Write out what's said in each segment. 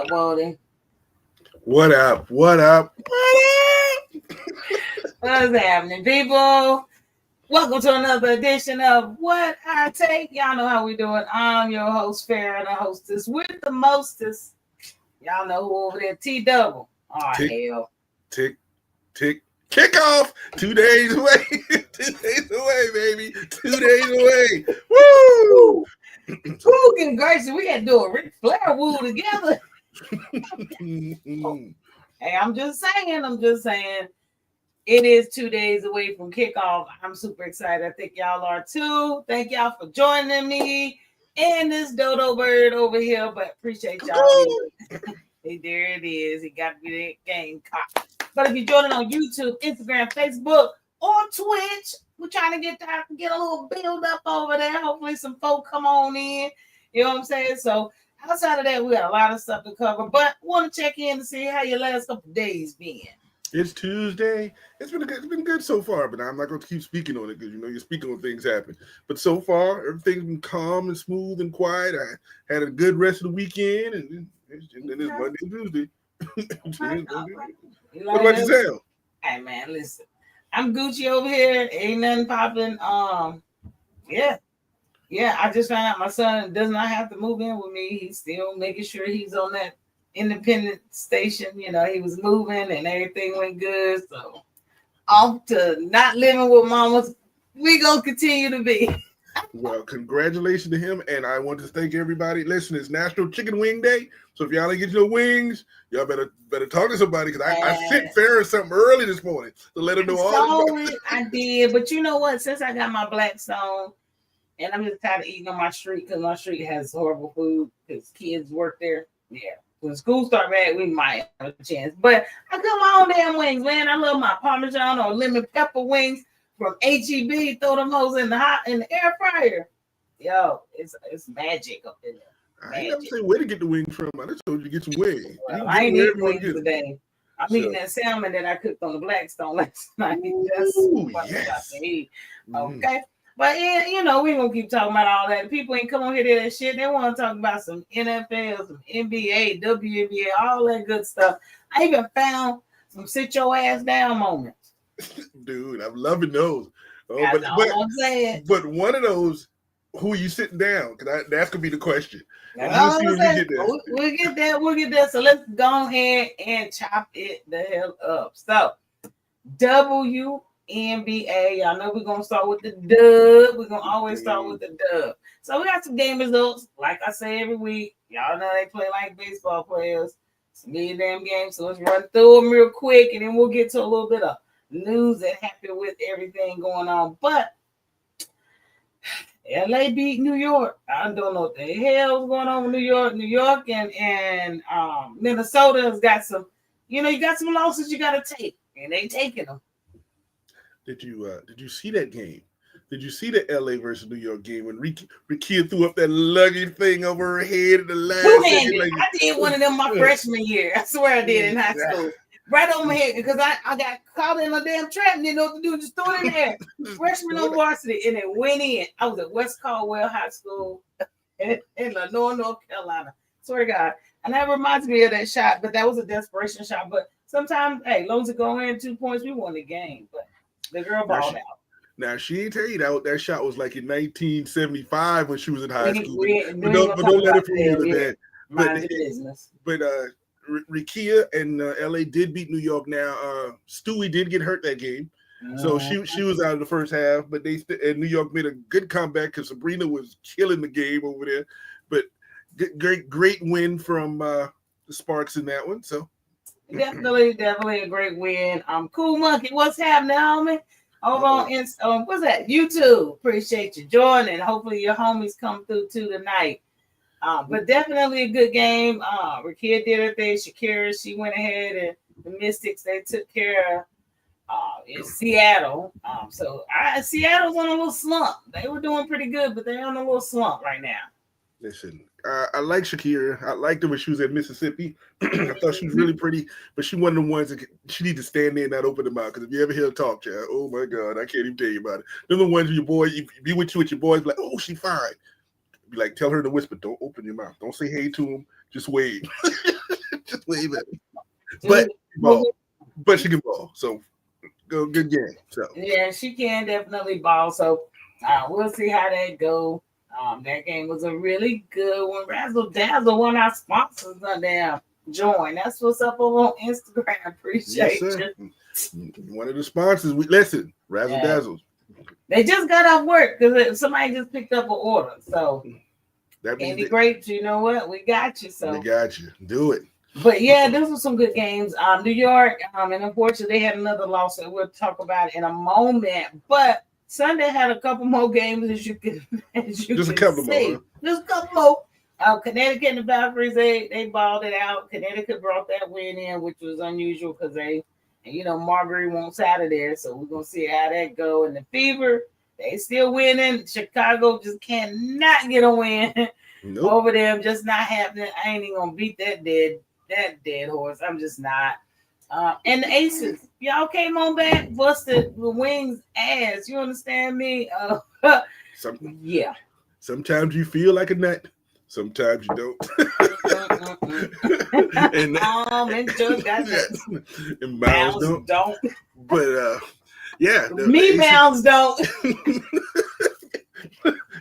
up, Wody? What up? What up? What's happening, people? Welcome to another edition of What I Take. Y'all know how we do it. I'm your host, Farrah, the hostess with the mostest. Y'all know who over there, T-Double. Oh, hell. Tick. Kickoff. 2 days away. 2 days away, baby. 2 days away. Woo! Who can gracious? We had to do a Ric Flair woo together. Hey, I'm just saying. It is 2 days away from kickoff. I'm super excited. I think y'all are too. Thank y'all for joining me and this dodo bird over here. But appreciate y'all. Hey, there it is. He got me that game caught. But if you're joining on YouTube, Instagram, Facebook, or Twitch, we're trying to get a little build up over there. Hopefully some folk come on in. You know what I'm saying? So outside of that, we got a lot of stuff to cover. But want to check in to see how your last couple of days been. It's Tuesday. It's been good so far, but I'm not going to keep speaking on it because you're speaking on things happen. But so far, everything's been calm and smooth and quiet. I had a good rest of the weekend, and it's Monday and Tuesday. What about yourself? Hey man, listen, I'm Gucci over here. Ain't nothing popping. Yeah. I just found out my son does not have to move in with me. He's still making sure he's on that independent station. He was moving and everything went good. So off to not living with mamas. We gonna continue to be. Well, congratulations to him, and I want to thank everybody. Listen, it's National Chicken Wing Day, so if y'all ain't get your wings, y'all better talk to somebody because I sent Farrah something early this morning to let her know all about it. I did, but you know what? Since I got my Blackstone, and I'm just tired of eating on my street because my street has horrible food because kids work there. Yeah. When school start back, we might have a chance. But I cook my own damn wings, man. I love my Parmesan or lemon pepper wings from HEB. Throw them hoes in the air fryer. Yo, it's magic up in there. I ain't never say where to get the wings from. I just told you to get some wings. Well, I ain't eating wings today. I'm eating that salmon that I cooked on the Blackstone last night. That's what yes. I eat. Okay. But yeah, we ain't gonna keep talking about all that. People ain't come on here to that shit. They want to talk about some NFL, some NBA, WNBA, all that good stuff. I even found some sit your ass down moments. Dude, I'm loving those. That's all I'm saying. But one of those, who are you sitting down? Because that's gonna be the question. We'll get there. So let's go ahead and chop it the hell up. So NBA, y'all know we're gonna start with the dub. We're gonna always start with the dub. So we got some game results, like I say every week. Y'all know they play like baseball players. It's a million damn games. So let's run through them real quick, and then we'll get to a little bit of news that happened with everything going on. But LA beat New York. I don't know what the hell is going on with New York. New York and Minnesota has got some. You got some losses you got to take, and they taking them. Did you see that game? Did you see the LA versus New York game when Rikia threw up that luggage thing over her head in the last two-handed? I did one of them my freshman year. I swear I did in high school. Right on my head because I got caught in a damn trap and didn't know what to do. Just threw it in there. Freshman on varsity, and it went in. I was at West Caldwell High School in Lenore, North Carolina. Swear to God. And that reminds me of that shot, but that was a desperation shot. But sometimes, hey, as long as it go in 2 points, we won the game. But the girl balled out. Now, she ain't tell you that shot was like in 1975 when she was in high school. But don't let it fool you to that. But Rikia and LA did beat New York. Now, Stewie did get hurt that game. So she was out of the first half. But and New York made a good comeback because Sabrina was killing the game over there. But great win from the Sparks in that one. So definitely a great win. Cool Monkey, what's happening, homie? Over on what's that? YouTube. Appreciate you joining. Hopefully your homies come through too tonight. But definitely a good game. Rikia did her thing. Shakira, she went ahead, and the Mystics, they took care of in Seattle. So Seattle's on a little slump. They were doing pretty good, but they're on a little slump right now. Listen, I like Shakira. I liked her when she was at Mississippi. I thought she was really pretty, but she one of the ones that she need to stand there and not open her mouth. Because if you ever hear her talk, child, oh my God, I can't even tell you about it. They're the ones your boy, you be with your boys, like, oh, she fine. Be like, tell her to whisper, don't open your mouth. Don't say hey to him. Just wave. Just wave at him. But she can ball. So good game. So yeah, she can definitely ball. So we'll see how that go. That game was a really good one. Razzle Dazzle, one of our sponsors, damn join. That's what's up over on Instagram. Appreciate you. One of the sponsors. We listen, Razzle Dazzle. They just got off work because somebody just picked up an order. So Candy Grapes, you know what? We got you. So we got you. Do it. But yeah, those were some good games. New York, and unfortunately, they had another loss that we'll talk about in a moment. But Sunday had a couple more games, as you can just a couple see. More. Just a couple more. Connecticut and the Valkyries, they balled it out. Connecticut brought that win in, which was unusual because Marbury wants out of there. So we're gonna see how that go. And the Fever, they still winning. Chicago just cannot get a win over them. Just not happening. I ain't even gonna beat that dead horse. I'm just not. And the Aces, y'all came on back, busted the Wings ass. You understand me? Yeah. Sometimes you feel like a nut. Sometimes you don't. and Joe got that. And Miles don't. But yeah. Me Mounds don't.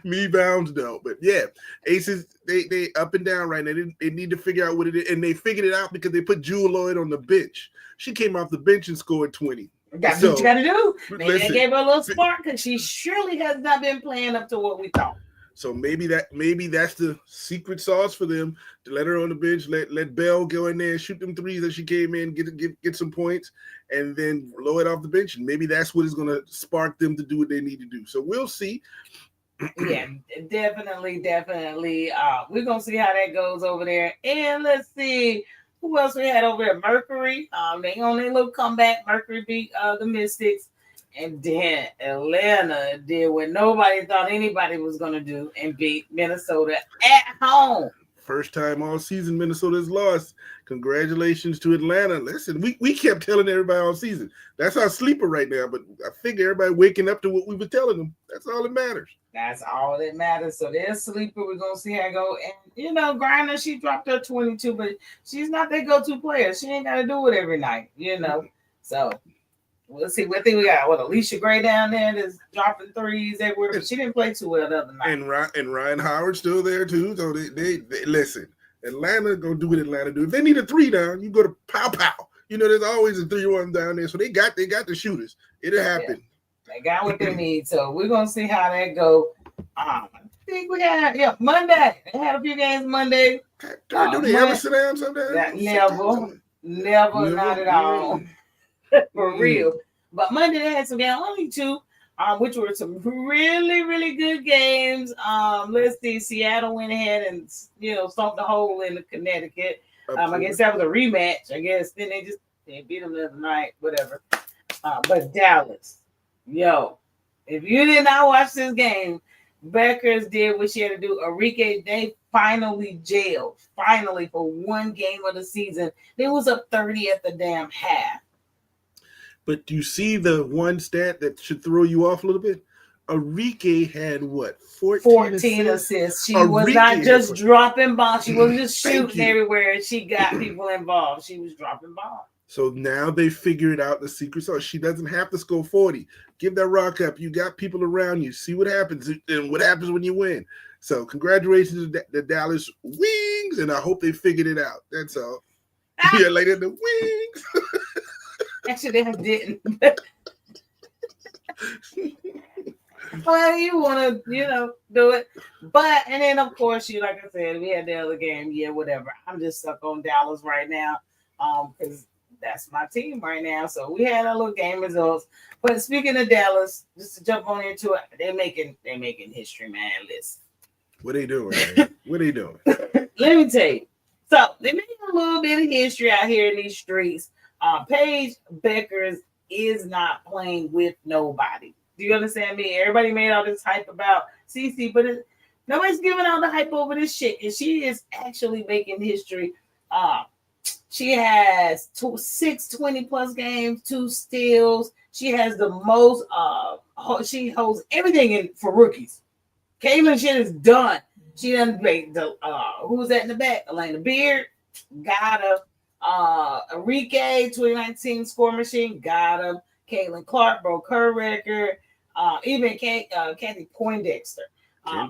Me Bounds don't. But yeah, Aces, they up and down right now. They need to figure out what it is. And they figured it out because they put Jewel Lloyd on the bench. She came off the bench and scored 20. That's what you got to do. Maybe they gave her a little spark because she surely has not been playing up to what we thought. So maybe that's the secret sauce for them, to let her on the bench, let Bell go in there and shoot them threes as she came in, get some points, and then blow it off the bench. And maybe that's what is going to spark them to do what they need to do. So we'll see. Yeah, definitely. We're going to see how that goes over there. And let's see who else we had over there. Mercury. They on their little comeback. Mercury beat the Mystics. And then Atlanta did what nobody thought anybody was going to do and beat Minnesota at home. First time all season Minnesota's lost. Congratulations to Atlanta. Listen, we kept telling everybody all season. That's our sleeper right now, but I figure everybody waking up to what we were telling them. That's all that matters. That's all that matters. So they're sleeper. We're going to see how it go. And, Griner, she dropped her 22, but she's not that go-to player. She ain't got to do it every night, So we'll see. I think we got Alicia Gray down there that's dropping threes everywhere, but she didn't play too well the other night. And Ryan Howard's still there too. So they listen. Atlanta gonna do what Atlanta do. If they need a three down, you go to pow. There's always a 3-1 down there. So they got the shooters. It'll happen. Yeah. They got what they need. So we're gonna see how that go. I think we had Monday. They had a few games Monday. Do they ever sit down sometimes? Never, not at all. For real. But Monday they had some games, only 2, which were some really, really good games. Let's see, Seattle went ahead and stomped the hole in the Connecticut. I guess that was a rematch. I guess then they beat them the other night, whatever. But Dallas, if you did not watch this game, Beckers did what she had to do. Enrique, they finally jailed. Finally, for one game of the season. They was up 30 at the damn half. But do you see the one stat that should throw you off a little bit? Enrique had what? 14 assists. She was not just dropping balls. She wasn't just shooting everywhere. She got people involved. She was dropping balls. So now they figured out the secret sauce. She doesn't have to score 40. Give that rock up. You got people around you. See what happens and what happens when you win. So congratulations to the Dallas Wings, and I hope they figured it out. That's all. Yeah, like the Wings. Actually, I didn't. Well, you want to, do it. But, and then, of course, like I said, we had the other game. Yeah, whatever. I'm just stuck on Dallas right now because that's my team right now. So we had a little game results. But speaking of Dallas, just to jump on into it, they're making history, man. Listen. What are they doing, man? What are they doing? Let me tell you. So they made a little bit of history out here in these streets. Paige Beckers is not playing with nobody. Do you understand me? Everybody made all this hype about Cece, but nobody's giving all the hype over this shit. And she is actually making history. She has 6 20-plus games, 2 steals. She has the most. She holds everything in for rookies. Caitlin shit is done. She done break the. Who's that in the back? Elena Beard. Got her. Enrique, 2019 score machine, got him. Caitlin Clark broke her record. Even Kathy Poindexter.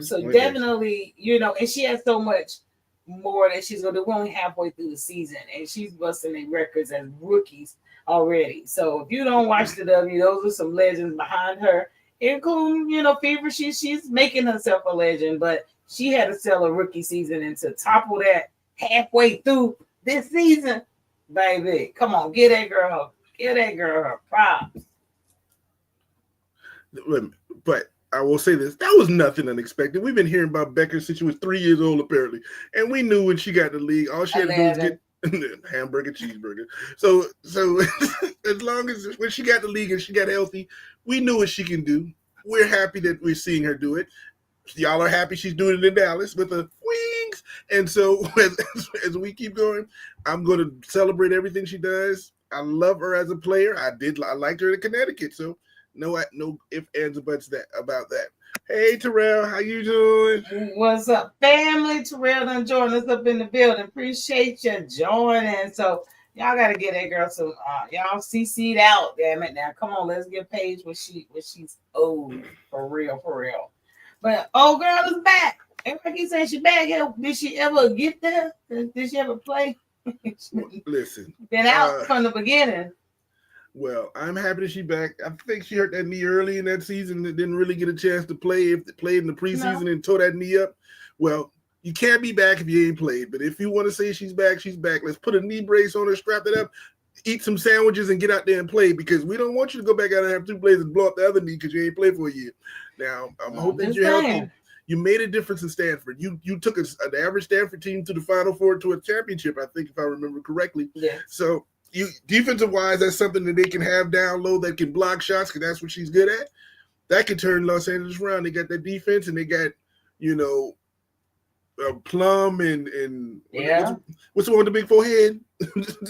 So definitely, and she has so much more that she's going to do. We're only halfway through the season, and she's busting in records as rookies already. So if you don't watch the W, those are some legends behind her, including, Fever. She's making herself a legend, but she had to sell a rookie season, and to topple that halfway through this season, baby, come on, give that girl her props. But I will say this, that was nothing unexpected. We've been hearing about Becker since she was 3 years old, apparently. And we knew when she got the league, all she had to do was get hamburger, cheeseburger. So as long as when she got the league and she got healthy, we knew what she can do. We're happy that we're seeing her do it. Y'all are happy she's doing it in Dallas with the wings. And so as we keep going, I'm going to celebrate everything she does. I love her as a player. I liked her in Connecticut. So no ifs, ands, or buts about that. Hey, Terrell, how you doing? What's up, family? Terrell done joined us up in the building. Appreciate you joining. So y'all got to get that girl some. Y'all CC'd out, damn it. Now, come on, let's get Paige what she's owed for real. But old girl is back. Everybody keeps saying she's back. Did she ever get there? Did she ever play? Listen, been out from the beginning. Well, I'm happy that she's back. I think she hurt that knee early in that season and didn't really get a chance to play. If they played in the preseason and tore that knee up, well, you can't be back if you ain't played. But if you want to say she's back, she's back. Let's put a knee brace on her, strap it up, eat some sandwiches, and get out there and play, because we don't want you to go back out and have 2 plays and blow up the other knee because you ain't played for a year. Now, I'm hoping you're healthy. You made a difference in Stanford. You took an average Stanford team to the Final Four, to a championship, I think, if I remember correctly. Yeah. So defensive wise, that's something that they can have down low that can block shots, because that's what she's good at. That can turn Los Angeles around. They got that defense, and they got Plum and what's the one with the big forehead?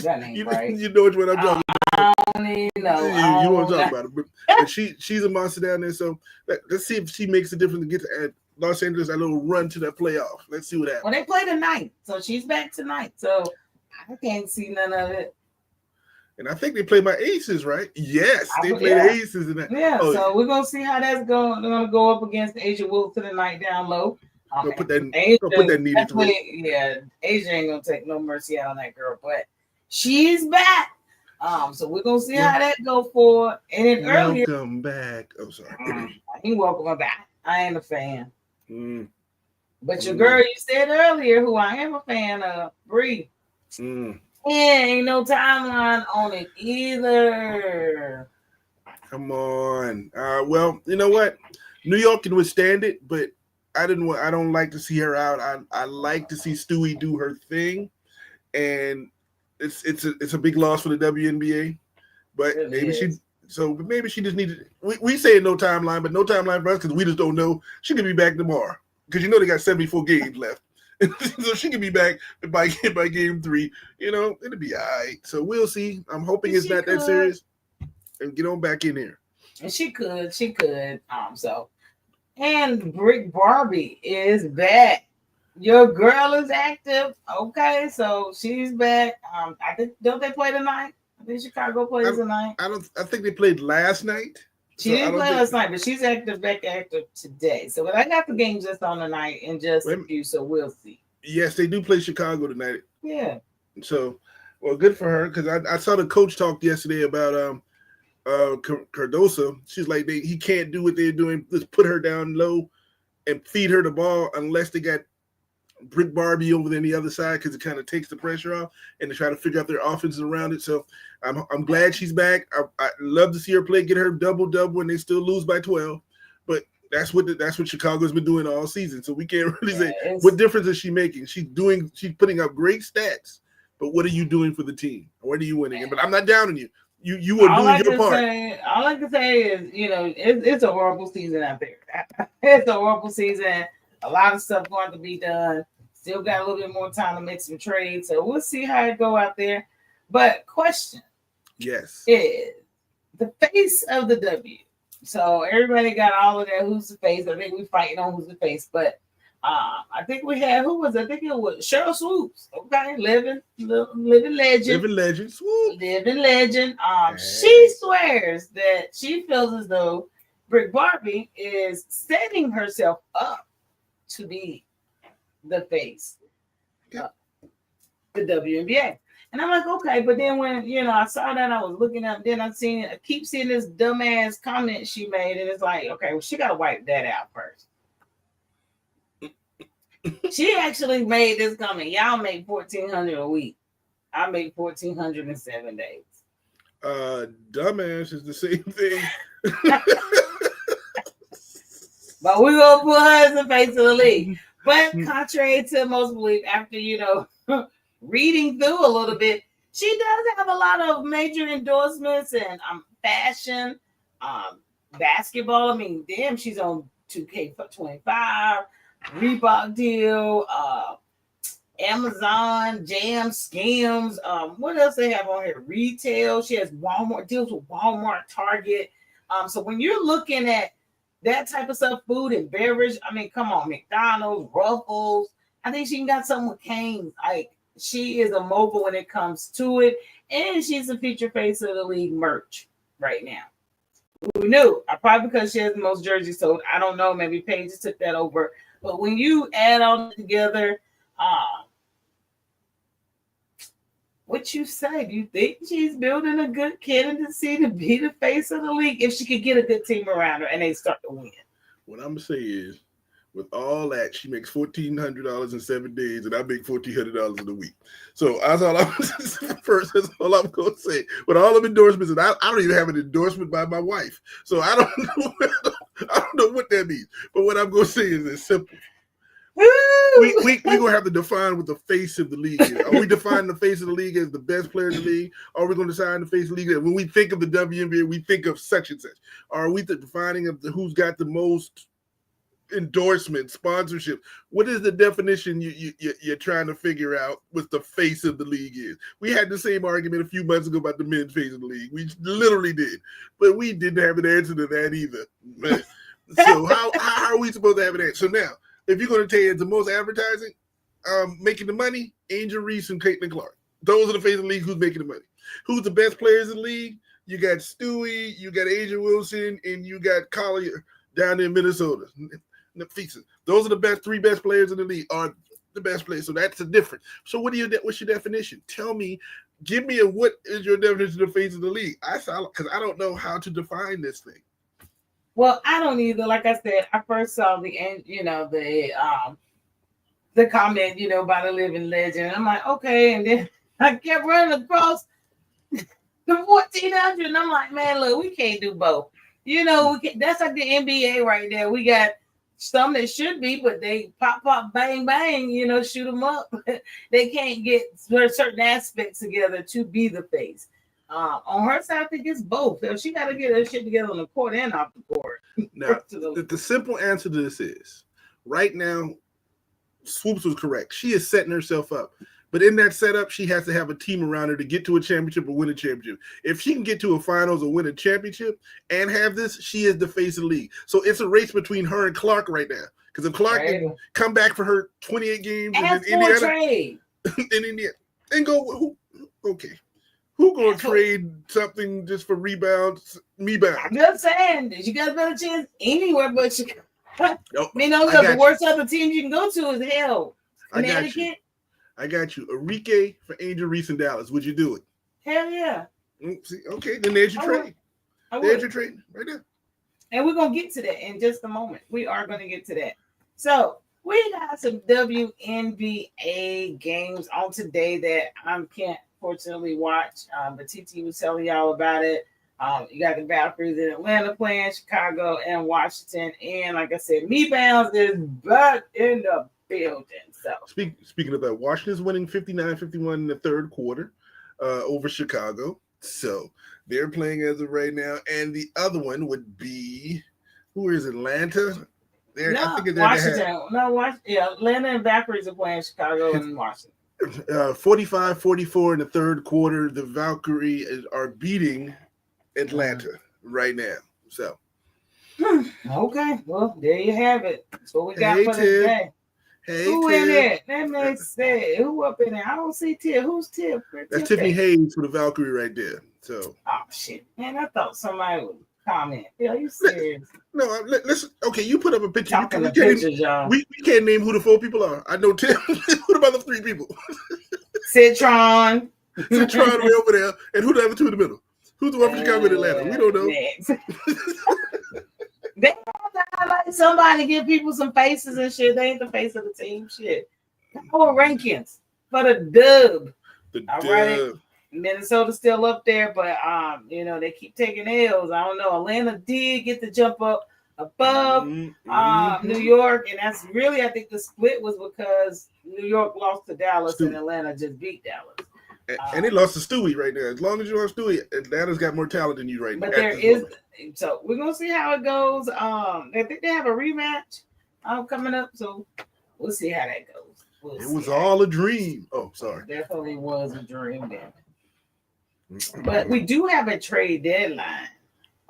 That ain't right. You know which one I'm talking about. I don't even know. You want to talk about it, but she's a monster down there. So let's see if she makes a difference and gets at Los Angeles a little run to that playoff. Let's see what happens. Well, they play tonight, so she's back tonight. So I can't see none of it. And I think they play my Aces, right? Yes, they play the Aces in that. Yeah, so we're gonna see how that's going. They're gonna go up against Asia Wilson tonight down low. Put that knee to it. Yeah, Asia ain't gonna take no mercy out on that girl, but she's back. So we're gonna see how that go for. And then earlier, welcome back. Oh, sorry. He welcome her back. I ain't a fan. But your girl, you said earlier, who I am a fan of, Bree. Ain't no timeline on it either. Come on. Well, you know what? New York can withstand it, but I don't like to see her out. I like to see Stewie do her thing, and it's a big loss for the WNBA. But maybe she just needed. We say no timeline, but no timeline for us because we just don't know. She could be back tomorrow because they got 74 games left. So she can be back by game 3. It'll be all right. So we'll see. I'm hoping it's not that serious. And get on back in here. And she could. And Brick Barbie is back. Your girl is active. Okay, so she's back. I think don't they play tonight? I think Chicago plays tonight. I think they played last night. She didn't play last night, but she's back active today. So I got the games just on tonight and just a few, so we'll see. Yes, they do play Chicago tonight. Yeah. So, well, good for her, because I saw the coach talk yesterday about Cardoso. She's like, he can't do what they're doing. Let's put her down low and feed her the ball unless they got Brick Barbie over there on the other side, because it kind of takes the pressure off, and they try to figure out their offenses around it. So I'm glad she's back. I love to see her play, get her double when they still lose by 12. But that's what Chicago's been doing all season. So we can't really say what difference is she making. She's putting up great stats, but what are you doing for the team? What are you winning? But I'm not downing you. You are doing your part. All I can say is, it's a horrible season out there. It's a horrible season. A lot of stuff going to be done. Still got a little bit more time to make some trades. So we'll see how it go out there. But question. Yes. Is the face of the W. So everybody got all of that. Who's the face? I think we're fighting on who's the face. But I think we had who was it? I think it was Cheryl Swoops. Okay, living legend. Living legend. Swoop. Living legend. She swears that she feels as though Brick Barbie is setting herself up to be the face of the WNBA. And I'm like, okay, but then when I saw that, I was looking up. Then I keep seeing this dumbass comment she made, and it's like, okay, well, she got to wipe that out first. She actually made this comment. Y'all make $1,400 a week. I make $1,400 in 7 days. Dumbass is the same thing. But we're gonna put her as the face of the league. But contrary to most belief, after reading through a little bit, she does have a lot of major endorsements and fashion, basketball. I mean, damn, she's on 2K25. Reebok deal, Amazon, Jam, Skims. What else they have on here? Retail. She has Walmart deals with Walmart, Target. So when you're looking at that type of stuff, food and beverage, I mean, come on, McDonald's, Ruffles. I think she even got something with Cane's. Like, she is a mogul when it comes to it, and she's a feature face of the league merch right now. Who knew? Probably because she has the most jerseys sold. I don't know. Maybe Paige just took that over. But when you add all together, what you say? Do you think she's building a good candidacy to be the face of the league if she could get a good team around her and they start to win? What I'm gonna say is, with all that, she makes $1,400 in 7 days, and I make $1,400 in a week. So that's all I'm first. That's all I'm gonna say. With all of endorsements, and I don't even have an endorsement by my wife, so I don't know what that means. But what I'm gonna say is it's simple. We gonna have to define what the face of the league is. Are we defining the face of the league as the best player in the league? Are we going to define the face of the league? When we think of the WNBA, we think of such and such. Are we defining of who's got the most endorsement, sponsorship? What is the definition you're trying to figure out what the face of the league is? We had the same argument a few months ago about the men's face of the league. We literally did, but we didn't have an answer to that either. So how are we supposed to have an answer? So now, if you're going to tell you it's the most advertising, making the money, Angel Reese and Caitlin Clark. Those are the face of the league who's making the money. Who's the best players in the league? You got Stewie, you got Asia Wilson, and you got Collier down in Minnesota. Those are the three best players in the league, are the best players. So that's the difference. So what's your definition? Tell me, give me what is your definition of the face of the league? Because I don't know how to define this thing. Well, I don't either. Like I said, I first saw the comment, by the living legend. I'm like, okay, and then I kept running across the 1,400, and I'm like, man, look, we can't do both. That's like the NBA right there. We got some that should be, but they pop, bang, bang, shoot them up. They can't get certain aspects together to be the face. On her side, I think it's both. She got to get her shit together on the court and off the court. Now, the simple answer to this is, right now, Swoops was correct. She is setting herself up. But in that setup, she has to have a team around her to get to a championship or win a championship. If she can get to a finals or win a championship and have this, she is the face of the league. So it's a race between her and Clark right now. Because if Clark can come back for her 28 games in Indiana, trade. in Indiana, and go, okay. Who gonna trade something just for rebounds? I'm just saying, you got a better chance anywhere, but you. Nope. The worst other teams you can go to is hell. Connecticut. I got you. Enrique for Angel Reese in Dallas. Would you do it? Hell yeah. See, okay, then there's your trade. There's your trade right there. And we're gonna get to that in just a moment. We are gonna get to that. So we got some WNBA games on today that I can't fortunately watch. But TT was telling y'all about it. You got the Valkyries in Atlanta playing, Chicago and Washington. And like I said, Me Bounds is back in the building. So speaking of that, Washington's winning 59-51 in the third quarter over Chicago. So they're playing as of right now. And the other one would be, who is Atlanta? Washington. Atlanta and Valkyries are playing Chicago and Washington. 45-44 in the third quarter. The Valkyries are beating Atlanta right now. So okay, well, there you have it. That's what we got for today. Hey, who Tiff. in it? That makes sense. Who up in there? I don't see Tiff. Who's Tiff? That's Tiffany Hayes for the Valkyrie right there. So. Oh shit, man! I thought somebody would comment. Yeah, you serious? No, listen. Okay, you put up a picture. Talking the pictures, y'all. We can't name who the 4 people are. I know Tim. Who the other 3 people? Citron. Citron way over there, and who the other 2 in the middle? Who's the one from Chicago in Atlanta? We don't know. They have to highlight somebody, give people some faces and shit. They ain't the face of the team. Shit. Power rankings for the dub. All right. Minnesota's still up there, but they keep taking L's. I don't know. Atlanta did get the jump up above New York, and that's really, I think the split was because New York lost to Dallas and Atlanta just beat Dallas. And they lost to Stewie right now. As long as you lost Stewie, Atlanta's got more talent than you right now. But there is, so we're gonna see how it goes. I think they have a rematch coming up, so we'll see how that goes. It was all a dream. Oh, sorry. It definitely was a dream then. But we do have a trade deadline.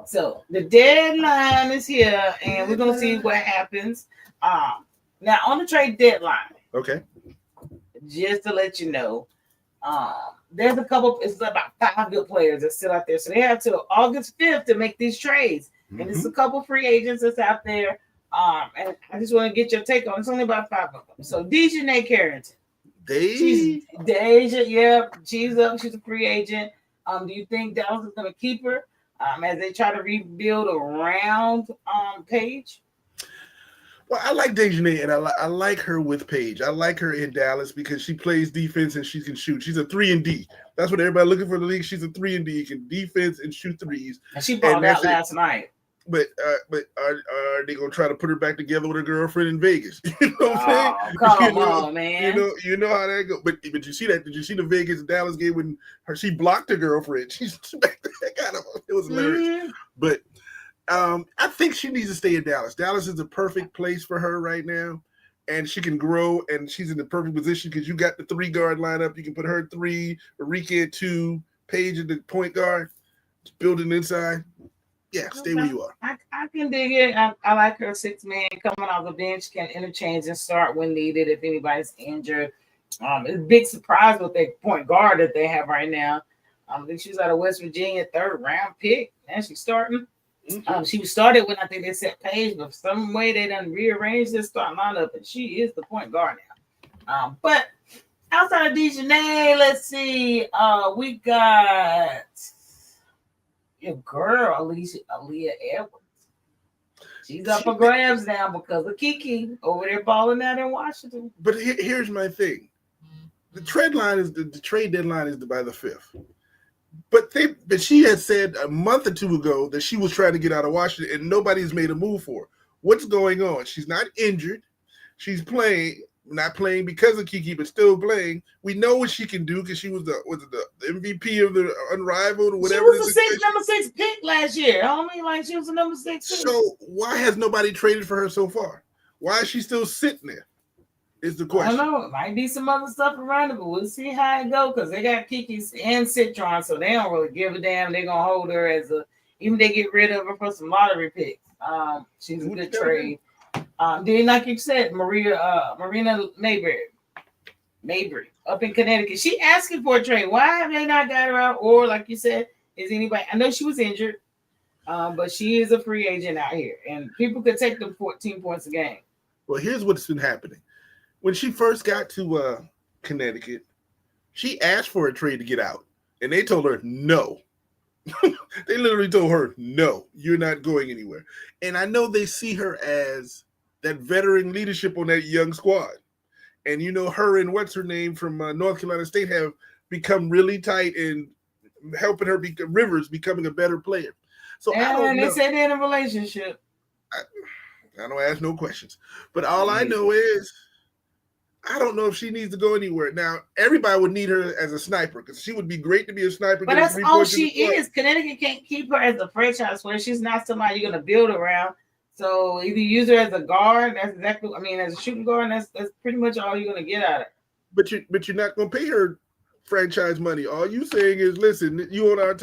So the deadline is here, and we're gonna see what happens. Now on the trade deadline. Okay. Just to let you know. There's a couple, it's about 5 good players that's still out there. So they have till August 5th to make these trades. And it's a couple free agents that's out there. And I just want to get your take on it. It's only about 5 of them. So Dejanay Carrington. Deja, yeah, she's up. She's a free agent. Do you think Dallas is going to keep her as they try to rebuild around Paige? Well, I like Dejanay, and I like her with Paige. I like her in Dallas because she plays defense and she can shoot. She's a 3-and-D. That's what everybody looking for in the league. She's a 3-and-D. Can defense and shoot threes. And she balled out last night. But are they gonna try to put her back together with her girlfriend in Vegas? You know what I'm saying? Come on, man. You know how that goes. But you see that? Did you see the Vegas Dallas game when she blocked her girlfriend? She smacked the heck out of her. It was hilarious. But I think she needs to stay in Dallas. Dallas is the perfect place for her right now, and she can grow. And she's in the perfect position because you got the 3-guard lineup. You can put her at 3, Arika at 2, Paige at the point guard, building inside. Yeah, stay where you are. I can dig it. I like her 6-man coming off the bench, can interchange and start when needed if anybody's injured. It's a big surprise with their point guard that they have right now. I think she's out of West Virginia, 3rd round pick, and she's starting. She started when I think they set Paige, but some way they done rearranged this starting lineup, and she is the point guard now. But outside of Dejanay, let's see. We got your girl, Aaliyah Edwards. She's up for grabs now because of Kiki over there balling out in Washington. But here's my thing: the trade deadline is by the 5th. But she had said a month or 2 ago that she was trying to get out of Washington, and nobody's made a move for her. What's going on? She's not injured. She's playing. Not playing because of Kiki, but still playing. We know what she can do because she was the MVP of the Unrivaled or whatever. She was number 6 pick last year. I mean, like she was a number 6 pick. So why has nobody traded for her so far? Why is she still sitting there? Is the question. I don't know. It might be some other stuff around it, but we'll see how it goes because they got Kiki and Citron, so they don't really give a damn. They're gonna hold her as even they get rid of her for some lottery picks. She's a good trade. Did like you said, Marina Mabry up in Connecticut. She asking for a trade. Why have they not got her out? Or like you said, is anybody? I know she was injured, but she is a free agent out here, and people could take them 14 points a game. Well, here's what's been happening. When she first got to Connecticut, she asked for a trade to get out, and they told her no. They literally told her, no, you're not going anywhere. And I know they see her as that veteran leadership on that young squad. And, her and what's her name from North Carolina State have become really tight and helping her, Rivers becoming a better player. So I don't know. They say they're in a relationship. I don't ask no questions. But all I know is I don't know if she needs to go anywhere. Now, everybody would need her as a sniper because she would be great to be a sniper. But that's all she is. Connecticut can't keep her as a franchise player. She's not somebody you're going to build around. So either use her as a guard. That's exactly. I mean, as a shooting guard, that's pretty much all you're going to get out of her. But you're not going to pay her franchise money. All you saying is, listen, you on our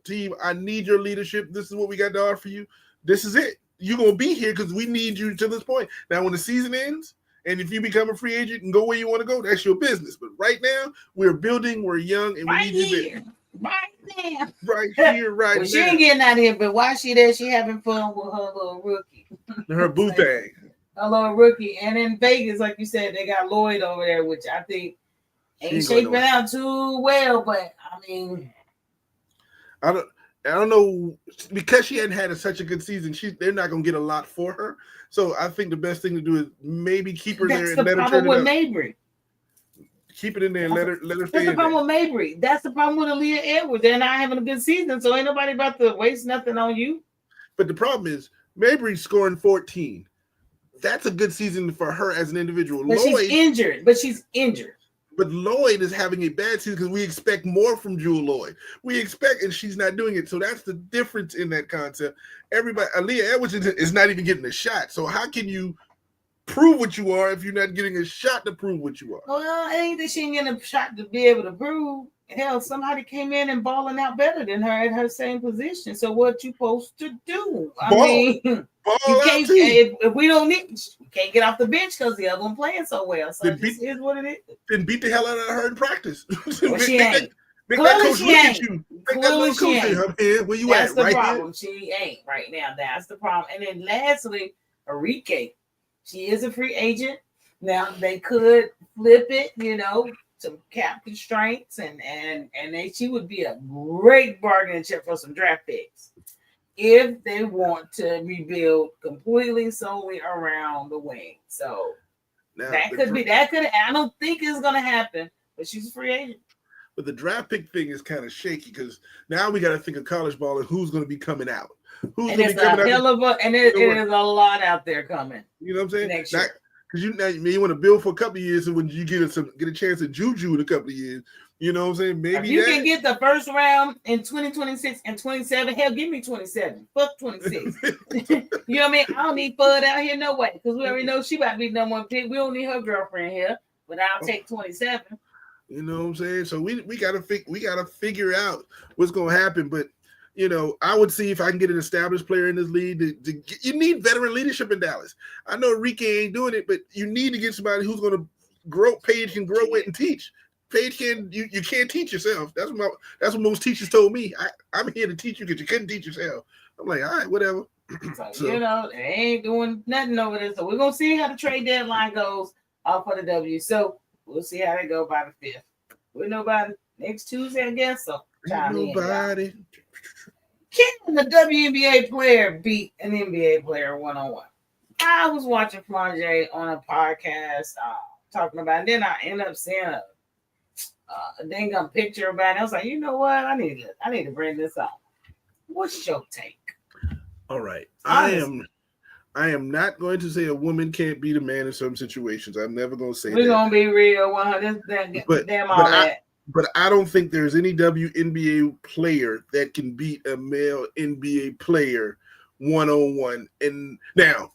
team. I need your leadership. This is what we got to offer you. This is it. You're going to be here because we need you to this point. Now, when the season ends, And if you become a free agent and go where you want to go, that's your business. But right now, we're building, we're young, and we need you there. Right now. Right here, right well, now. She ain't getting out of here, but why she there? She having fun with her little rookie. Her boo thing. Her little rookie. And in Vegas, like you said, they got Lloyd over there, which I think ain't shaping out too well. But I mean, I don't know, because she hadn't had such a good season. They're not gonna get a lot for her. So I think the best thing to do is maybe keep her there and let her turn it up. Mabry. Keep it in there and let her stay in there. That's the problem with Mabry. That's the problem with Aaliyah Edwards. They're not having a good season, so ain't nobody about to waste nothing on you. But the problem is Mabry's scoring 14. That's a good season for her as an individual. But she's injured. But Lloyd is having a bad season because we expect more from Jewel Lloyd. We expect, and she's not doing it. So that's the difference in that concept. Aaliyah Edwards is not even getting a shot. So how can you prove what you are if you're not getting a shot to prove what you are? Well, ain't that she ain't getting a shot to be able to prove. Hell, somebody came in and balling out better than her at her same position. So what you supposed to do? I mean, you can't. If we don't need, we can't get off the bench because the other one playing so well. So this is what it is. Then beat the hell out of her in practice. Well, she ain't. Clearly she ain't. Clearly she ain't. Where you That's at? the right problem. There? She ain't right now. That's the problem. And then lastly, Enrique. She is a free agent. Now they could flip it, some cap constraints, and she would be a great bargaining chip for some draft picks if they want to rebuild completely solely around the wing. So now, that could. I don't think it's gonna happen, but she's a free agent. But the draft pick thing is kind of shaky because now we got to think of college ball and who's going to be coming out. Who's going to be coming out? And it is a lot out there coming. You know what I'm saying? Next year. Because you want to build for a couple of years, and when you get a chance at Juju in a couple of years, you know what I'm saying? Maybe if you can get the first round in 2026 and 27. Hell, give me 27. Fuck 26. You know what I mean? I don't need Bud out here no way because we already know she about to be number one pick. We don't need her girlfriend here, but I'll take 27. You know what I'm saying? So we gotta figure out what's gonna happen, but. I would see if I can get an established player in this league. You need veteran leadership in Dallas. I know Enrique ain't doing it, but you need to get somebody who's going to grow. Paige can grow it and teach. Paige can. You can't teach yourself. That's what most teachers told me. I'm here to teach you because you couldn't teach yourself. I'm like, all right, whatever. So, they ain't doing nothing over there. So we're gonna see how the trade deadline goes for the W. So we'll see how they go by the 5th. We'll know by next Tuesday, I guess. So nobody. Can the WNBA player beat an NBA player one-on-one? I was watching Franjay on a podcast talking about it. Then I ended up seeing a dang picture about it. I was like, you know what? I need to bring this up. What's your take? All right. I am not going to say a woman can't beat a man in some situations. I'm never going to say that. We're going to be real. But I don't think there's any WNBA player that can beat a male NBA player one-on-one. And now,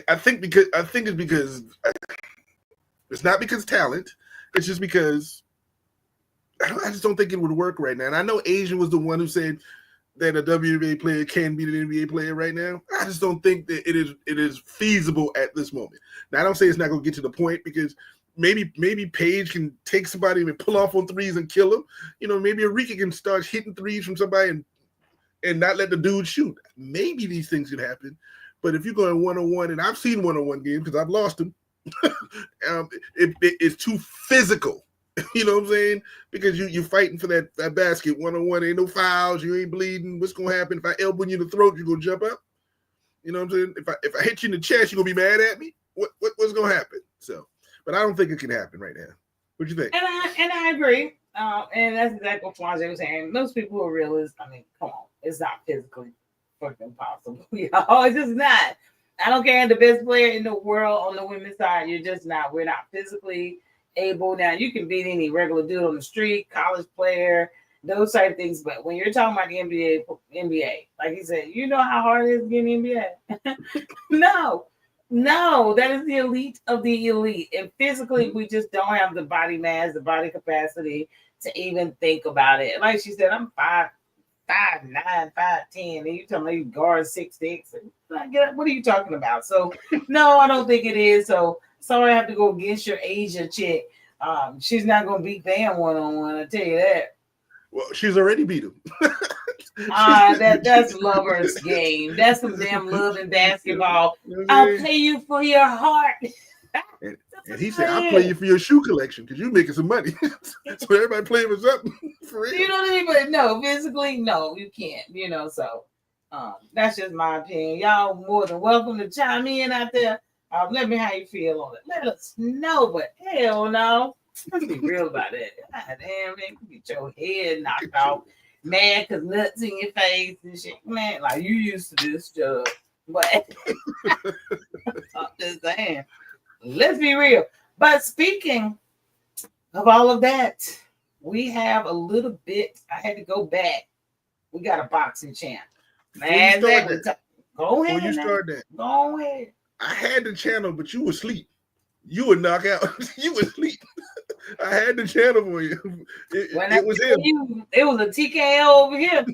I think it's because it's not because talent. It's just because I just don't think it would work right now. And I know Asia was the one who said that a WNBA player can beat an NBA player right now. I just don't think that it is feasible at this moment. Now, I don't say it's not going to get to the point because maybe Paige can take somebody and pull off on threes and kill them. Maybe Enrique can start hitting threes from somebody and not let the dude shoot. Maybe these things can happen. But if you're going one-on-one, and I've seen one-on-one games because I've lost them, it's too physical. You know what I'm saying? Because you're fighting for that basket one-on-one. Ain't no fouls. You ain't bleeding. What's going to happen? If I elbow you in the throat, you're going to jump up? You know what I'm saying? If I hit you in the chest, you're going to be mad at me? What's going to happen? So, but I don't think it can happen right now. What do you think? And I agree. And that's exactly what Fonzie was saying. Most people who are realists, I mean, come on. It's not physically fucking possible. It's just not. I don't care. The best player in the world on the women's side, you're just not. We're not physically able. Now, you can beat any regular dude on the street, college player, those type of things. But when you're talking about the NBA, like he said, you know how hard it is to get in the NBA? No, that is the elite of the elite. And physically, we just don't have the body mass, the body capacity to even think about it. Like she said, I'm 5'9", 5'10", and you talking about you guard 6'6". What are you talking about? So no, I don't think it is. So Sorry, I have to go against your Asia chick. She's not gonna beat Bam one-on-one, I tell you that. Well, she's already beat him. That's lovers game. That's some damn love in basketball. I'll play you for your heart. And he said, I'll play you for your shoe collection because you're making some money. So everybody playing for something. For real. You don't even know physically, no, you can't, so that's just my opinion. Y'all more than welcome to chime in out there. Let me know how you feel on it. Let us know, but hell no. Let's be real about it. God damn, man, get your head knocked off. Mad because nuts in your face and shit. Man, like you used to this stuff. But I'm just saying. Let's be real. But speaking of all of that, we have a little bit. I had to go back. We got a boxing champ. Man, go ahead. Before you start that, go ahead. I had the channel, but you were asleep. You would knock out. You were asleep. I had the channel for you. It was him. It was a TKO over here.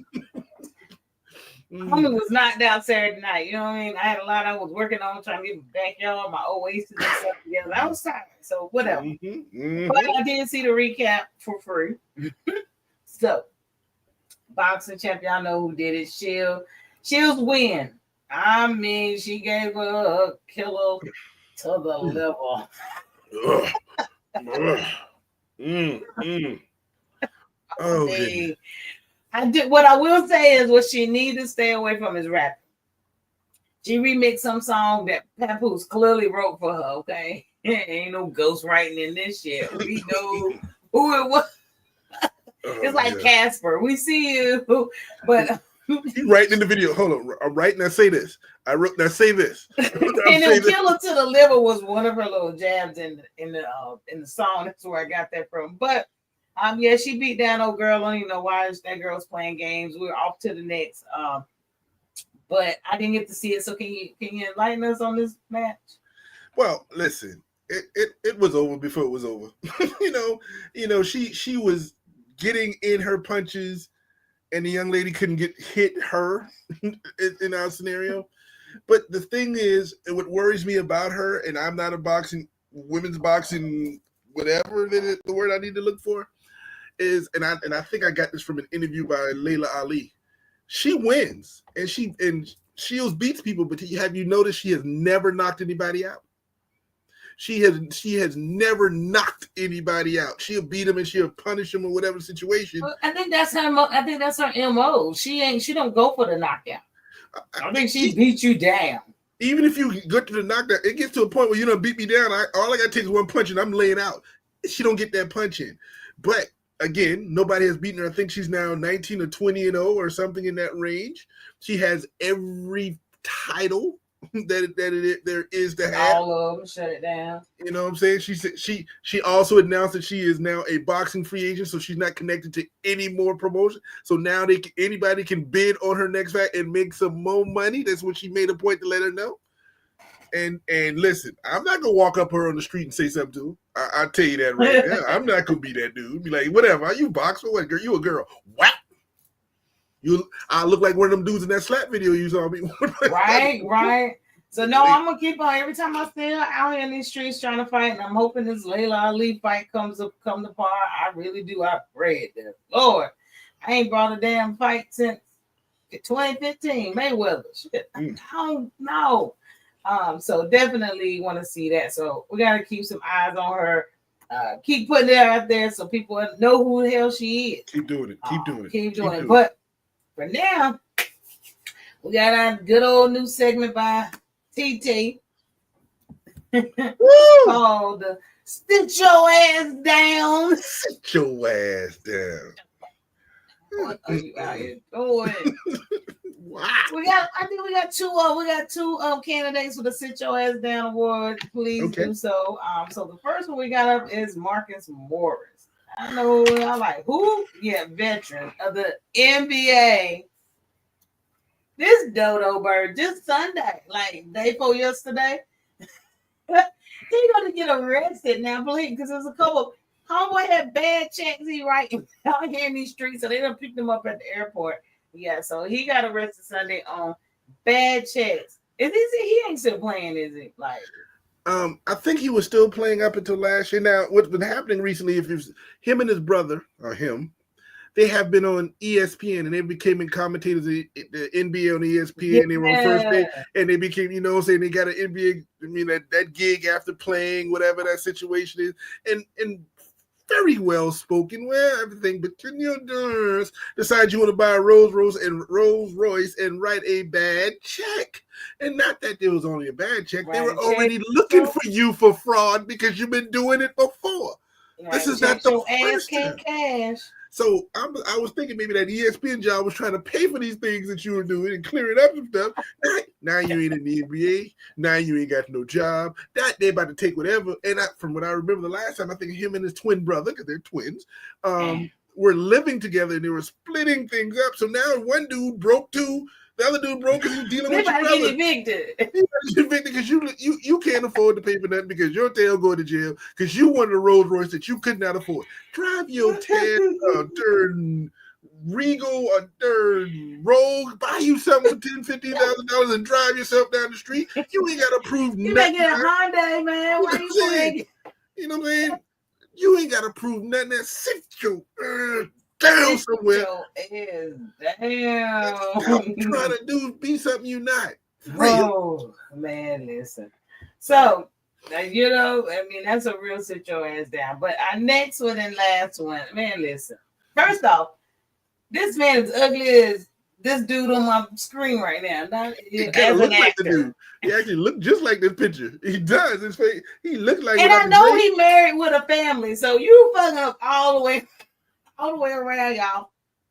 Homie was knocked out Saturday night. You know what I mean? I had a lot I was working on trying to get my backyard, my Oasis and stuff together. I was tired, so whatever. But I did see the recap for free. So, boxing champ, y'all know who did it. Shield's win. I mean, she gave her a killer to the level. Okay. What I will say is what she needs to stay away from is rapping. She remixed some song that Papoose clearly wrote for her, okay? Ain't no ghost writing in this shit. We know who it was. It's like Casper. We see you, but you writing in the video. Hold on. I'm writing. I say this. I wrote. Now say this. And then "Killer to the Liver" was one of her little jabs in the song. That's where I got that from. But yeah, she beat down old girl. I don't even know why that girl's playing games. We're off to the next. But I didn't get to see it. So can you enlighten us on this match? Well, listen. It was over before it was over. you know. She was getting in her punches, and the young lady couldn't hit her in our scenario. But the thing is, what worries me about her, and I'm not a women's boxing, whatever the word I need to look for, is, and I think I got this from an interview by Layla Ali. She wins, and Shields beats people, but have you noticed she has never knocked anybody out? She has never knocked anybody out. She'll beat them and she'll punish them in whatever situation. Well, I think that's her. I think that's her MO. She don't go for the knockout. I think she beats you down. Even if you go to the knockdown, it gets to a point where you don't beat me down. All I got to take is one punch and I'm laying out. She don't get that punch in. But again, nobody has beaten her. I think she's now 19 or 20-0 or something in that range. She has every title that there is to have. All of them, shut it down. You know what I'm saying? She also announced that she is now a boxing free agent, so she's not connected to any more promotion. So now anybody can bid on her next fight and make some more money. That's what she made a point to let her know. And listen, I'm not gonna walk up her on the street and say something to her. I'll tell you that right now. I'm not gonna be that dude. Be like, whatever. Are you boxer? What girl? You a girl? What? I look like one of them dudes in that slap video you saw me. Right. So no, I'm gonna keep on every time I see her out here in these streets trying to fight, and I'm hoping this Layla Ali fight come to par. I really do. I pray it does. Lord, I ain't brought a damn fight since 2015 Mayweather. Shit, I don't know. So definitely want to see that. So we gotta keep some eyes on her. Keep putting it out there so people know who the hell she is. Keep doing it. Keep doing it. But for now, we got our good old new segment by TT called "Sit Your Ass Down." Sit your ass down. What are you out here doing? Wow. I think we got two candidates for the "Sit Your Ass Down" award. Please do so. So the first one we got up is Marcus Morris. I know. I'm like, who? Yeah, veteran of the NBA. This dodo bird just Sunday, like day before yesterday. He gonna get arrested now, believe, because there's a couple. Homeboy had bad checks he writing out here in these streets, so they done picked him up at the airport. Yeah, so he got arrested Sunday on bad checks. He ain't still playing, is he? Like, I think he was still playing up until last year. Now, what's been happening recently, if it's him and his brother, or him, they have been on ESPN and they became commentators of the NBA on ESPN. They were on first day and they became, saying they got an NBA, that gig after playing, whatever that situation is. And very well spoken, everything, but decide you want to buy a Rolls Royce and write a bad check. And not that there was only a bad check. Right. They were already looking for you for fraud because you've been doing it before. Right. This is not the first time. Cash. So I was thinking maybe that ESPN job was trying to pay for these things that you were doing and clear it up and stuff. Now you ain't in the NBA. Now you ain't got no job. They're about to take whatever. And from what I remember the last time, I think him and his twin brother, because they're twins, were living together and they were splitting things up. So now one dude broke too. The other dude broke because he's dealing with your brother. Get evicted. He get evicted because you can't afford to pay for nothing because your tail go to jail because you wanted a Rolls Royce that you could not afford. Drive your tail darn Regal or darn Rogue. Buy you something for $10,000-$15,000 and drive yourself down the street. You ain't got to prove nothing. You better get a Hyundai, man. Why you saying? You know what I'm saying? You ain't got to prove nothing. That sit your down somewhere. Damn. Stop trying to be something you're not. Oh, man, listen. So, that's a real sit your ass down. But our next one and last one, man, listen. First off, this man is ugly as this dude on my screen right now. Not as an actor. Dude. He actually looked just like this picture. He does. His face. He looks like. And I know he married with a family. So you fucking up all the way around, y'all.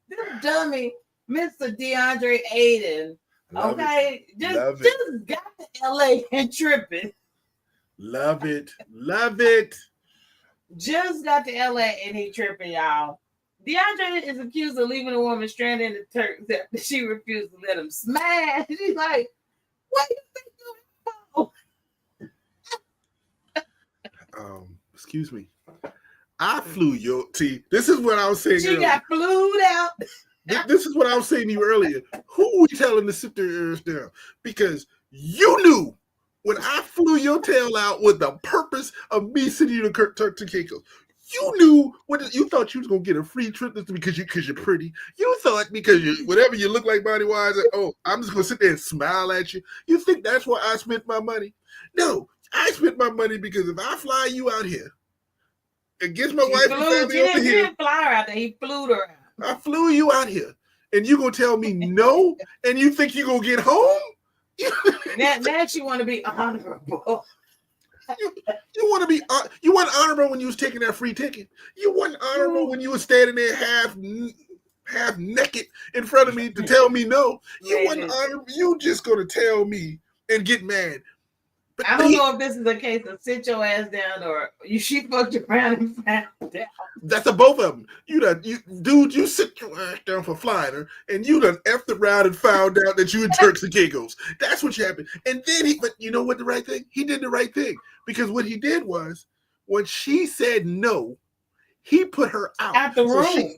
This dummy, Mr. DeAndre Ayton. Okay, just got to LA and tripping. Love it. Just got to LA and he tripping, y'all. DeAndre is accused of leaving a woman stranded in the Turks that she refused to let him smash. She's like, "What do you think you're doing?" Excuse me. I flew your see. This is what I was saying. She got flued out. This is what I was saying to you earlier. Who we telling to sit their ears down? Because you knew when I flew your tail out with the purpose of me sending you to Turks and Caicos. You knew you thought you was gonna get a free trip because you're pretty. You thought because whatever you look like body wise, I'm just gonna sit there and smile at you. You think that's why I spent my money? No, I spent my money because if I fly you out here against my wife and family over here, he didn't fly her out there. He flew her out. I flew you out here, and you gonna tell me no, and you think you gonna get home? Now you want to be honorable. You want to be you weren't honorable when you was taking that free ticket. You weren't honorable when you was standing there half naked in front of me to tell me no. You weren't honorable. You just gonna tell me and get mad. But I don't know if this is a case of sit your ass down or she fucked around and found out. That's a both of them. You sit your ass down for flying her, and you done effed around and found out that you in Turks and Caicos. That's what happened. And then but you know what the right thing? He did the right thing because what he did was when she said no, he put her out. Out the room.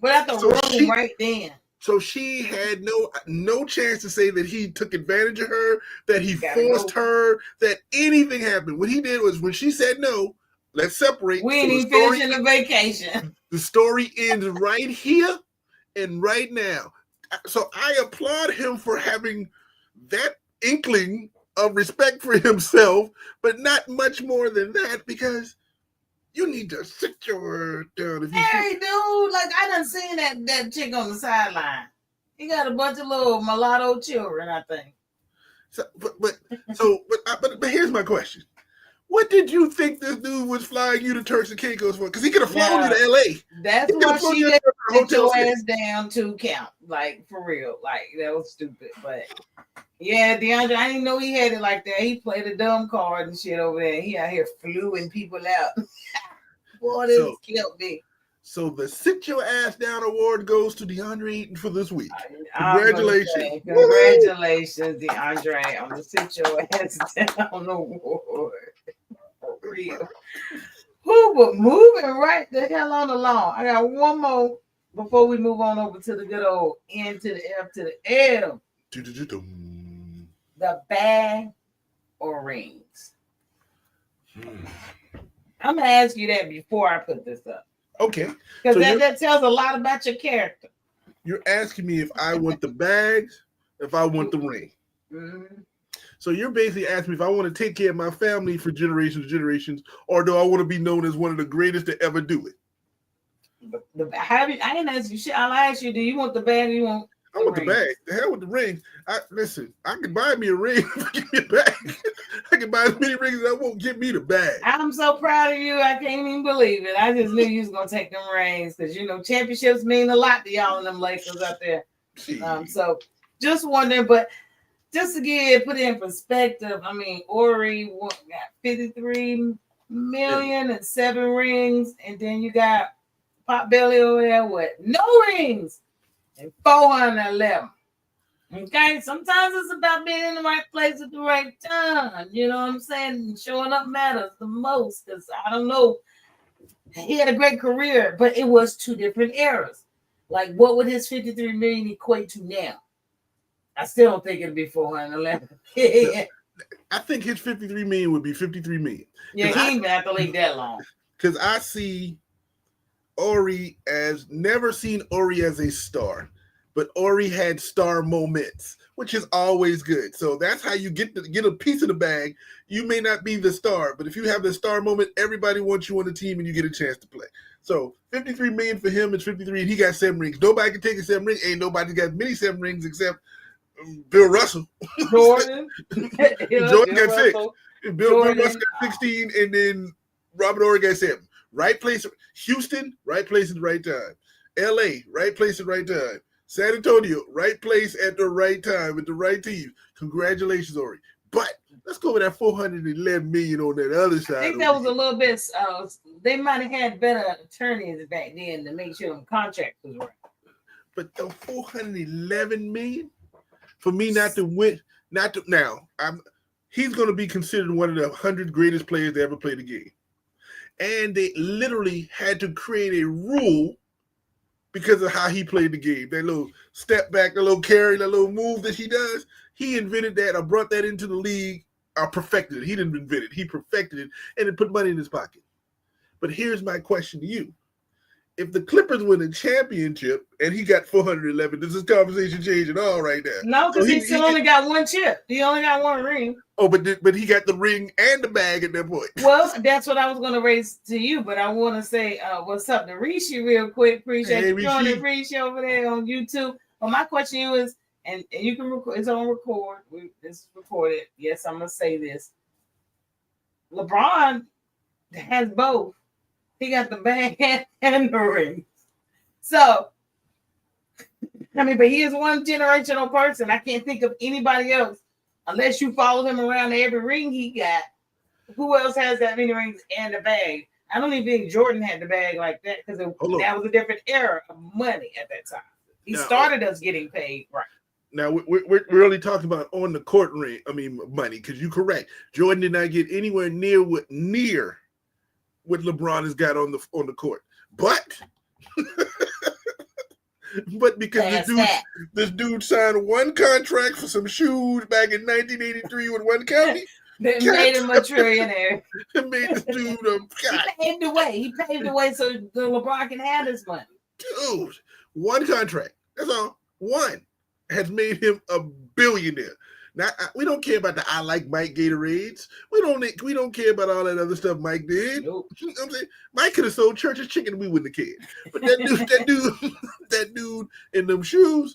Right then. So she had no chance to say that he took advantage of her, that he forced her, that anything happened. What he did was when she said no, let's separate. We ain't even finishing the vacation. The story ends right here and right now. So I applaud him for having that inkling of respect for himself, but not much more than that because you need to sit your down. Hey, dude, like I done seen that chick on the sideline. He got a bunch of little mulatto children, I think. So, but here's my question: what did you think this dude was flying you to Turks and Caicos for? Because he could have flown you to LA. That's what she did. Sit your ass down to count, like for real. Like that was stupid, but. Yeah, DeAndre, I didn't know he had it like that. He played a dumb card and shit over there. He out here fluing people out. Boy, this killed me. So the Sit Your Ass Down award goes to DeAndre Ayton for this week. Congratulations. Congratulations, DeAndre, on the Sit Your Ass Down award. For real. But moving right the hell on along. I got one more before we move on over to the good old N to the F to the L. The bag or rings? I'm gonna ask you that before I put this up. Okay. Because that tells a lot about your character. You're asking me if I want the bags, if I want the ring. Mm-hmm. So you're basically asking me if I want to take care of my family for generations, or do I want to be known as one of the greatest to ever do it? I didn't ask you shit. I'll ask you, do you want the bag or you want I want the bag. The hell with the ring. Listen, I can buy me a ring. Give me a bag. I can buy as many rings as I want. Give me the bag. I'm so proud of you. I can't even believe it. I just knew you was gonna take them rings because championships mean a lot to y'all and them Lakers out there. So just wondering, but just to put it in perspective, I mean, Ori got 53 million and 7 rings, and then you got Potbelly over there with no rings and 411. Okay, sometimes it's about being in the right place at the right time. You know what I'm saying? Showing up matters the most because I don't know. He had a great career, but it was 2 different eras. Like, what would his 53 million equate to now? I still don't think it'd be 411. I think his 53 million would be 53 million. Yeah, he ain't been at the league that long. Because I see Ori never seen Ori as a star, but Ori had star moments, which is always good. So that's how you get a piece of the bag. You may not be the star, but if you have the star moment, everybody wants you on the team and you get a chance to play. So 53 million for him is 53, and he got 7 rings. Nobody can take a 7 ring. Ain't nobody got many 7 rings except Bill Russell. Jordan. Jordan got 6. Bill Russell got 16, and then Robert Horry got 7. Right place, Houston, right place at the right time. LA, right place at the right time. San Antonio, right place at the right time with the right team. Congratulations, Ori. But let's go with that 411 million on that other side. I think that was a little bit. They might have had better attorneys back then to make sure the contract was right. But the 411 million for me not to win, he's going to be considered one of the 100 greatest players to ever play the game. And they literally had to create a rule because of how he played the game. That little step back, that little carry, that little move that he does. He invented that or brought that into the league or perfected it. He didn't invent it. He perfected it and it put money in his pocket. But here's my question to you. If the Clippers win a championship and he got 411, does this conversation change at all right now? No, because he still only got 1 chip. He only got 1 ring. Oh, but he got the ring and the bag at that point. Well, that's what I was going to raise to you, but I want to say what's up to Rishi real quick. Appreciate you joining Rishi over there on YouTube. Well, my question to you is, and you can record, it's on record. This is recorded. Yes, I'm going to say this. LeBron has both. He got the bag and the ring. So, I mean, but he is one generational person. I can't think of anybody else unless you follow him around every ring he got. Who else has that many rings and the bag? I don't even think Jordan had the bag like that because that was a different era of money at that time. He started us getting paid right. Now we're only talking about on the court money, because you're correct. Jordan did not get anywhere near what LeBron has got on the court, but because this dude signed 1 contract for some shoes back in 1983 with one county. That made him a trillionaire. Made the dude He paved the way. He paved the way so the LeBron can have his money. Dude, 1 contract. That's all. 1 has made him a billionaire. Now we don't care about the I like Mike Gatorades. We don't care about all that other stuff Mike did. Nope. You know what I'm saying? Mike could have sold Church's chicken, we wouldn't have cared. But that dude in them shoes.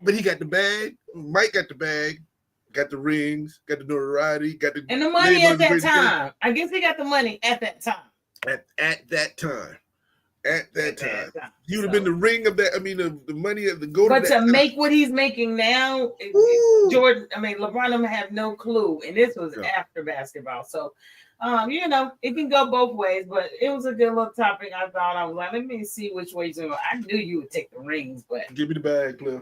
But he got the bag. Mike got the bag, got the rings, got the notoriety, got the and the money at that time. I guess he got the money at that time. At that time. He would have been the ring of that. I mean, the money of the go. But to make what he's making now, Jordan. I mean, LeBron have no clue, and this was after basketball. So, it can go both ways. But it was a good little topic. I thought I was like, let me see which way you're going. I knew you would take the rings, but give me the bag, Cliff.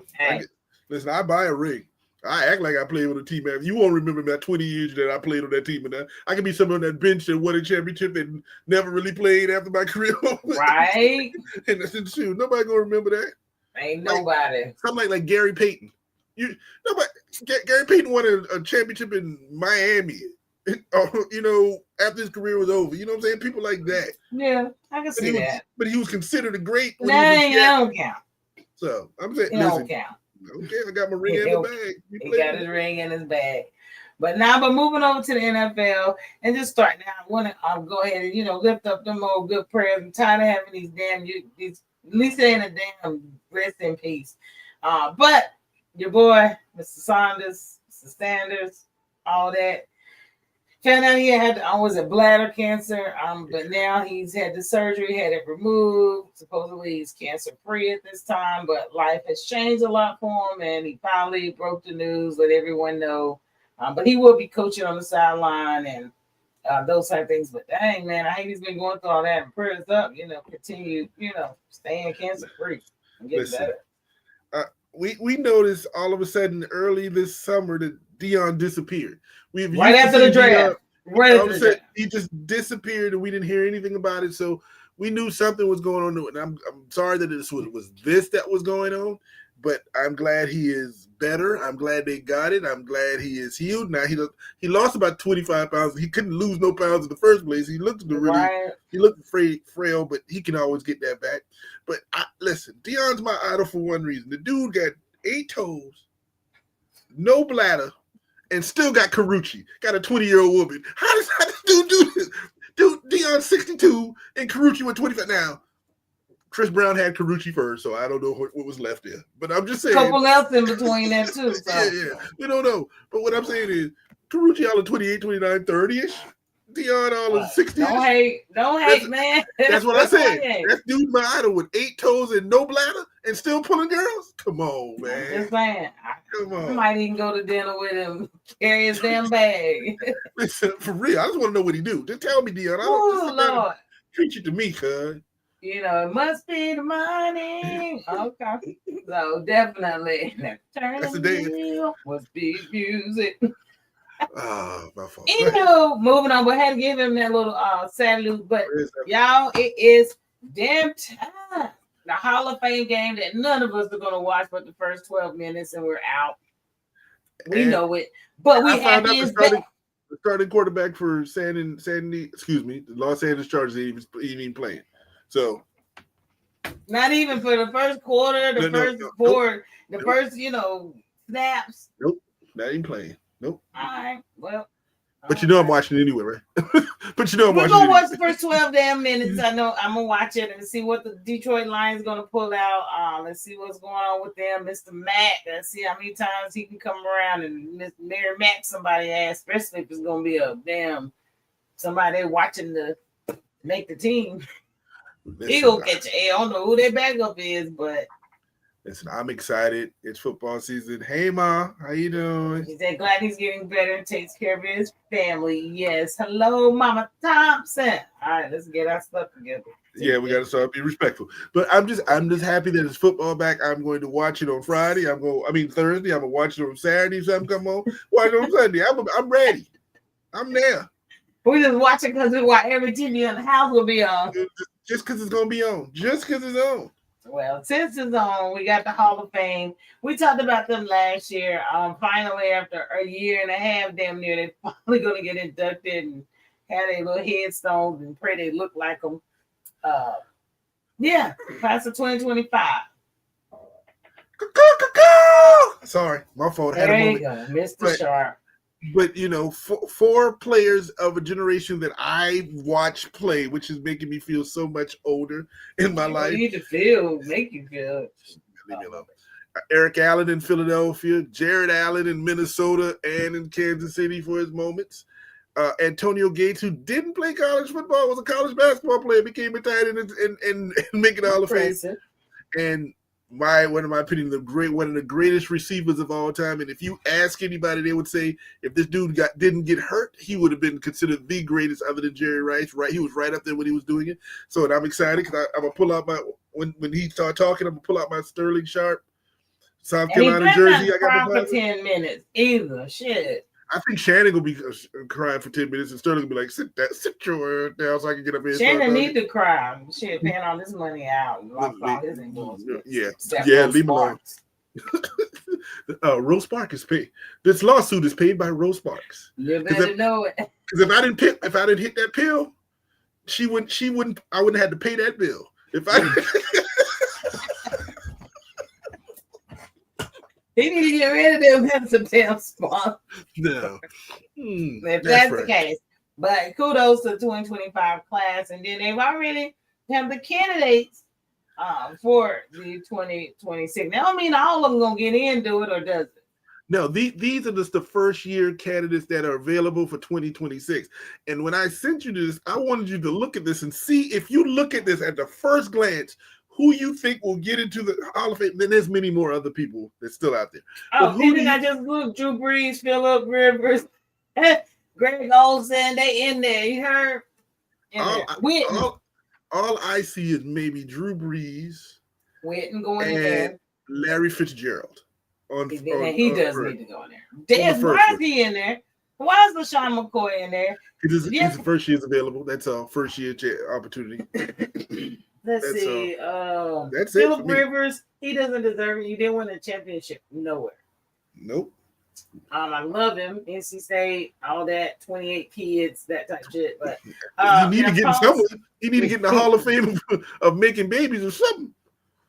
Listen, I buy a ring. I act like I played with a team. You won't remember that 20 years that I played on that team. And I could be someone on that bench that won a championship and never really played after my career. Right. And that's in shoe. Nobody gonna remember that. Ain't nobody. Something like Gary Payton. Gary Payton won a championship in Miami. after his career was over. You know what I'm saying? People like that. Yeah, I can see that. But he was considered a great. When that don't count. So I'm saying, don't count. Okay, I got my ring in the bag. He got his ring in his bag. But moving over to the NFL and just starting out, I want to go ahead and lift up them old good prayers. I'm tired of having these at least they ain't a damn rest in peace. But your boy, Mr. Sanders, all that. Found out he had was it bladder cancer. But now he's had the surgery, had it removed. Supposedly he's cancer free at this time, but life has changed a lot for him, and he finally broke the news, let everyone know. But he will be coaching on the sideline and those type of things. But dang, man, I hate he's been going through all that. And prayers up, continue, staying cancer free and get better. We noticed all of a sudden early this summer that Deion disappeared. Right after the draft. He just disappeared and we didn't hear anything about it. So we knew something was going on. And I'm sorry that it was this that was going on, but I'm glad he is better. I'm glad they got it. I'm glad he is healed. Now he lost about 25 pounds. He couldn't lose no pounds in the first place. He looked he looked frail, but he can always get that back. But listen, Deion's my idol for one reason. The dude got 8 toes, no bladder, and still got Carucci. Got a 20-year-old woman. How does this dude do this? Dude, Deion's 62 and Carucci was 25. Now, Chris Brown had Carucci first, so I don't know what was left there. But I'm just saying. A couple else in between that too. So. Yeah. We don't know. But what I'm saying is, Carucci all of 28, 29, 30-ish. Deion all of 60. Don't hate, man. That's what I said. That dude my idol with 8 toes and no bladder and still pulling girls? Come on, man. I'm just saying. I might even go to dinner with him, carry his damn bag. Listen, for real, I just want to know what he do. Just tell me, Deion. Oh, Lord. Treat you to me, cuz. It must be the money. Okay. So definitely. That's the day. Must be music. Oh, my fault. Moving on. We had to give him that little salute. But y'all, it is damn time. The Hall of Fame game that none of us are going to watch but the first 12 minutes and we're out. We know it. But we have the starting quarterback for the Los Angeles Chargers ain't even playing. So not even for the first quarter, the first snaps. Nope, not even playing. Nope. All right, well. But I'm watching it anyway, right? We're gonna watch the first 12 damn minutes. I know I'm gonna watch it and see what the Detroit Lions gonna pull out. Let's see what's going on with them, Mr. Mack. Let's see how many times he can come around and Mary Mack somebody ass, especially if it's gonna be a damn somebody watching to make the team. He gonna catch I don't know who their backup is, but listen, I'm excited. It's football season. Hey, Ma, how you doing? He's glad he's getting better and takes care of his family. Yes. Hello, Mama Thompson. All right, let's get our stuff together. Yeah, we got to start being respectful. But I'm just happy that it's football back. I'm going to watch it on Friday. Thursday. I'm gonna watch it on Saturday. Something come on. Watch it on Sunday. I'm ready. I'm there. We just watch it because we watch every TV in the house will be on. Just because it's gonna be on. Just because it's on. Well, since it's on, we got the Hall of Fame. We talked about them last year. Finally, after a year and a half, damn near, they're finally going to get inducted and have their little headstones and pray they look like them. Class of 2025. Sorry, my fault. There you go, Mr. Sharp. But, 4 players of a generation that I watch play, which is making me feel so much older in my life. Make you feel. Leave me alone. Eric Allen in Philadelphia, Jared Allen in Minnesota and in Kansas City for his moments. Antonio Gates, who didn't play college football, was a college basketball player, became a tight end and making the Hall of Fame. And one of my opinion, one of the greatest receivers of all time. And if you ask anybody, they would say if this dude didn't get hurt, he would have been considered the greatest other than Jerry Rice. Right, he was right up there when he was doing it. So, and I'm excited because I'm gonna pull out my when he started talking, I'm gonna pull out my Sterling Sharp South Carolina jersey. I got for 10 minutes either. Shit. I think Shannon will be crying for 10 minutes, and Sterling will be like, "Sit your down so I can get up here." Shannon need to cry. Shit, paying all this money out. Yeah, leave me alone. Rose Sparks is paid. This lawsuit is paid by Rose Sparks. You better know it. Because if I didn't hit that pill, I wouldn't have had to pay that bill. If I He need to get rid of them Hepzibah spots. No. If that's right. The case. But kudos to the 2025 class. And then they've already have the candidates for the 2026. That don't mean all of them going to get into it, or does it? No, these are just the first year candidates that are available for 2026. And when I sent you this, I wanted you to look at this and see if you look at this at the first glance, who you think will get into the Hall of Fame. Then there's many more other people that's still out there. Oh, and then I just looked, Drew Brees, Phillip Rivers, Greg Olsen, they in there. You heard? All I see is maybe Drew Brees, Witten going in there, Larry Fitzgerald. He does need to go in there. Why is he in there? Why is LaShawn McCoy in there? He's the first year's available. That's a first year opportunity. Let's see. That's Phillip Rivers, he doesn't deserve it. He didn't win a championship nowhere. Nope. I love him. NC State, all that, 28 kids, that type of shit. But you need to get in somewhere. You need to get in the Hall of Fame of making babies or something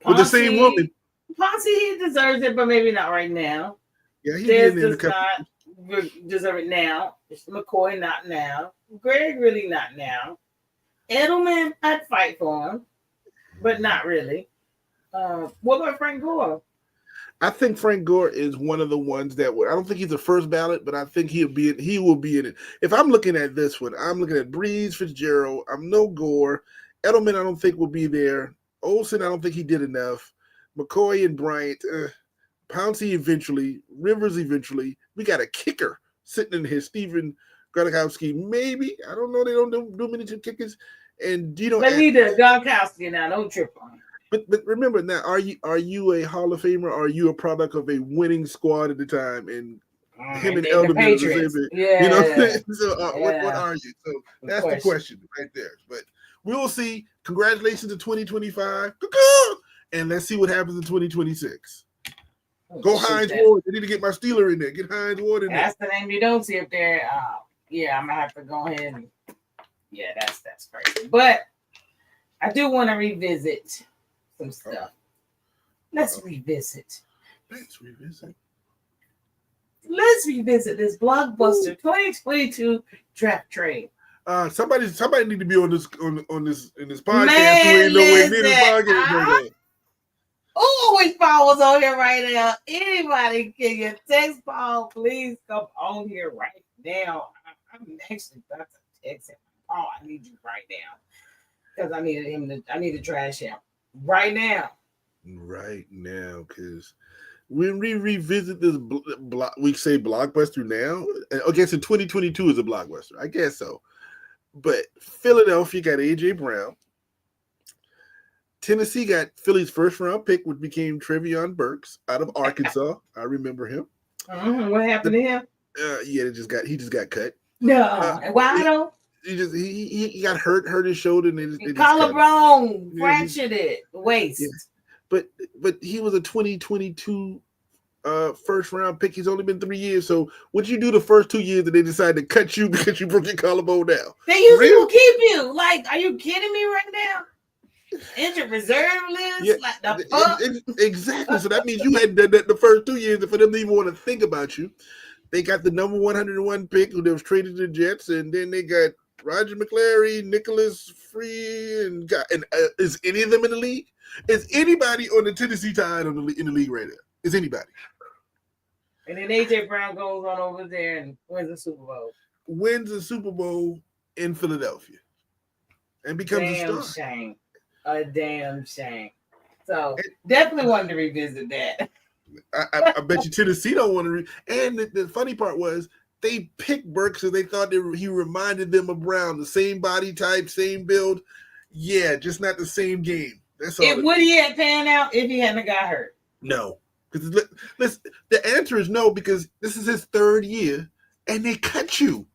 with the same woman. Ponce, he deserves it, but maybe not right now. Yeah, he does not deserve it now. McCoy, not now. Greg, really not now. Edelman, I'd fight for him, but not really. What about Frank Gore? I think Frank Gore is one of the ones that I don't think he's the first ballot, but I think he will be in it. If I'm looking at this one, I'm looking at Brees, Fitzgerald. I'm no Gore. Edelman, I don't think will be there. Olsen, I don't think he did enough. McCoy and Bryant, Pouncey eventually, Rivers eventually. We got a kicker sitting in here, Steven Gronkowski, maybe. I don't know. They don't do many two kickers. And Let me do Gronkowski now. Don't trip on him. But remember now, are you a Hall of Famer? Or are you a product of a winning squad at the time? And him and Edelman, yeah. You know what I'm saying? So what are you? So that's the question right there. But we will see. Congratulations to 2025. And let's see what happens in 2026. Go Hines Ward. I need to get my Steeler in there. Get Hines Ward in there. That's the name you don't see up there. Yeah, I'm gonna have to go ahead and that's crazy. But I do want to revisit some stuff. Let's revisit this blockbuster 2022 draft trade. Somebody need to be on this in this podcast. Man, ain't nowhere near the podcast. Always Paul was on here right now. Anybody can you text Paul? Please come on here right now. I'm actually about to text him. Paul, I need you right now because I need to trash him right now. Right now, because when we revisit this we say blockbuster now. I guess in 2022 is a blockbuster. I guess so. But Philadelphia got AJ Brown. Tennessee got Philly's first round pick, which became Trevion Burks out of Arkansas. I remember him. What happened to him? He just got cut. No, why though? He got hurt his shoulder and collarbone fractured it, waist. Yeah. But he was a 2022 first round pick. He's only been 3 years. So what you do the first 2 years that they decide to cut you because you broke your collarbone down? They usually will keep you. Like, are you kidding me right now? Injured reserve list? Yeah, like the fuck? Exactly. So that means you had that the first 2 years for them to even want to think about you. They got the number 101 pick who was traded to the Jets, and then they got Roger McClary, Nicholas Free, and is any of them in the league? Is anybody on the Tennessee Tide in the league right now? Is anybody? And then AJ Brown goes on over there and wins the Super Bowl. Wins the Super Bowl in Philadelphia, and becomes a star. Shame. A damn shame. So definitely wanted to revisit that. I bet you Tennessee don't want to. And the funny part was they picked Burks because they thought he reminded them of Brown, the same body type, same build. Yeah, just not the same game. That's all. Would he have panned out if he hadn't got hurt? No, because the answer is no, because this is his third year, and they cut you.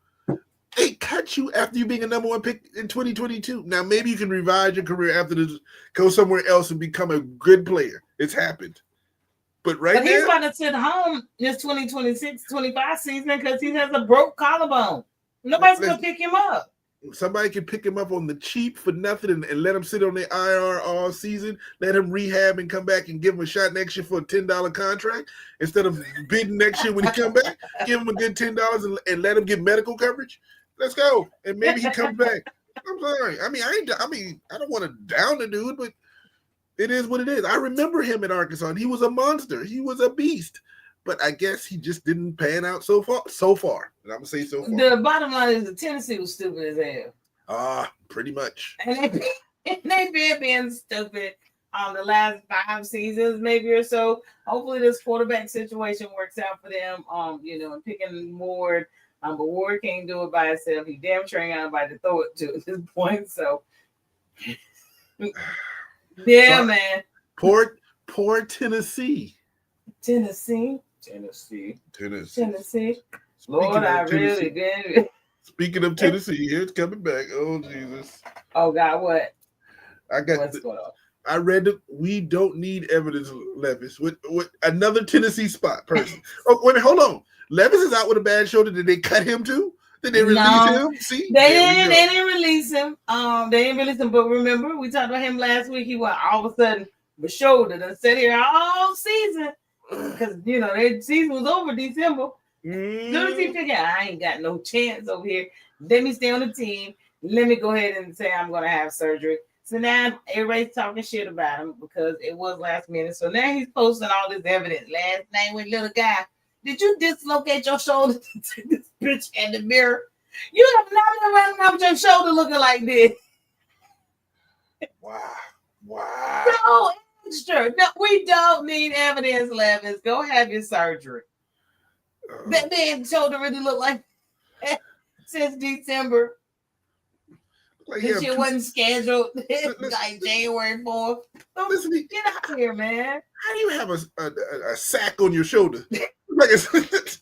They cut you after you being a number one pick in 2022. Now, maybe you can revive your career after this, go somewhere else and become a good player. It's happened. But he's about to sit home this 2026-25 season because he has a broke collarbone. Nobody's gonna pick him up. Somebody can pick him up on the cheap for nothing and let him sit on the IR all season, let him rehab and come back and give him a shot next year for a $10 contract instead of bidding next year when he come back. Give him a good $10 and let him get medical coverage. Let's go, and maybe he comes back. I'm sorry. I mean, I don't want to down the dude, but it is what it is. I remember him in Arkansas. And he was a monster. He was a beast. But I guess he just didn't pan out so far. And I'm gonna say so far. The bottom line is the Tennessee was stupid as hell. Pretty much. And they've been being stupid the last 5 seasons, maybe or so. Hopefully, this quarterback situation works out for them. And picking Ward. But Ward can't do it by himself. He damn sure ain't got nobody to throw it to at this point. So, yeah, man. Poor Tennessee. Tennessee. Lord, I really did. Speaking of Tennessee, it's coming back. Oh, Jesus. Oh, God, what? What's going on? I read that we don't need evidence, Levis, with another Tennessee spot person. Oh, wait a minute, hold on. Levis is out with a bad shoulder. Did they cut him too? Did they release him? See, they didn't release him. They didn't release him. But remember, we talked about him last week. He went all of a sudden with shoulder and sat here all season because their season was over December. Soon as he figured I ain't got no chance over here. Let me stay on the team. Let me go ahead and say I'm going to have surgery. So now everybody's talking shit about him because it was last minute. So now he's posting all this evidence. Last night with little guy. Did you dislocate your shoulder to take this bitch in the mirror? You have not been running up with your shoulder looking like this. Wow. So extra. No, we don't need evidence, Levis. Go have your surgery. That man's shoulder really looked like since December. This shit wasn't scheduled. Like January 4th. Get out of here, man. How do you have a sack on your shoulder? Like that's supposed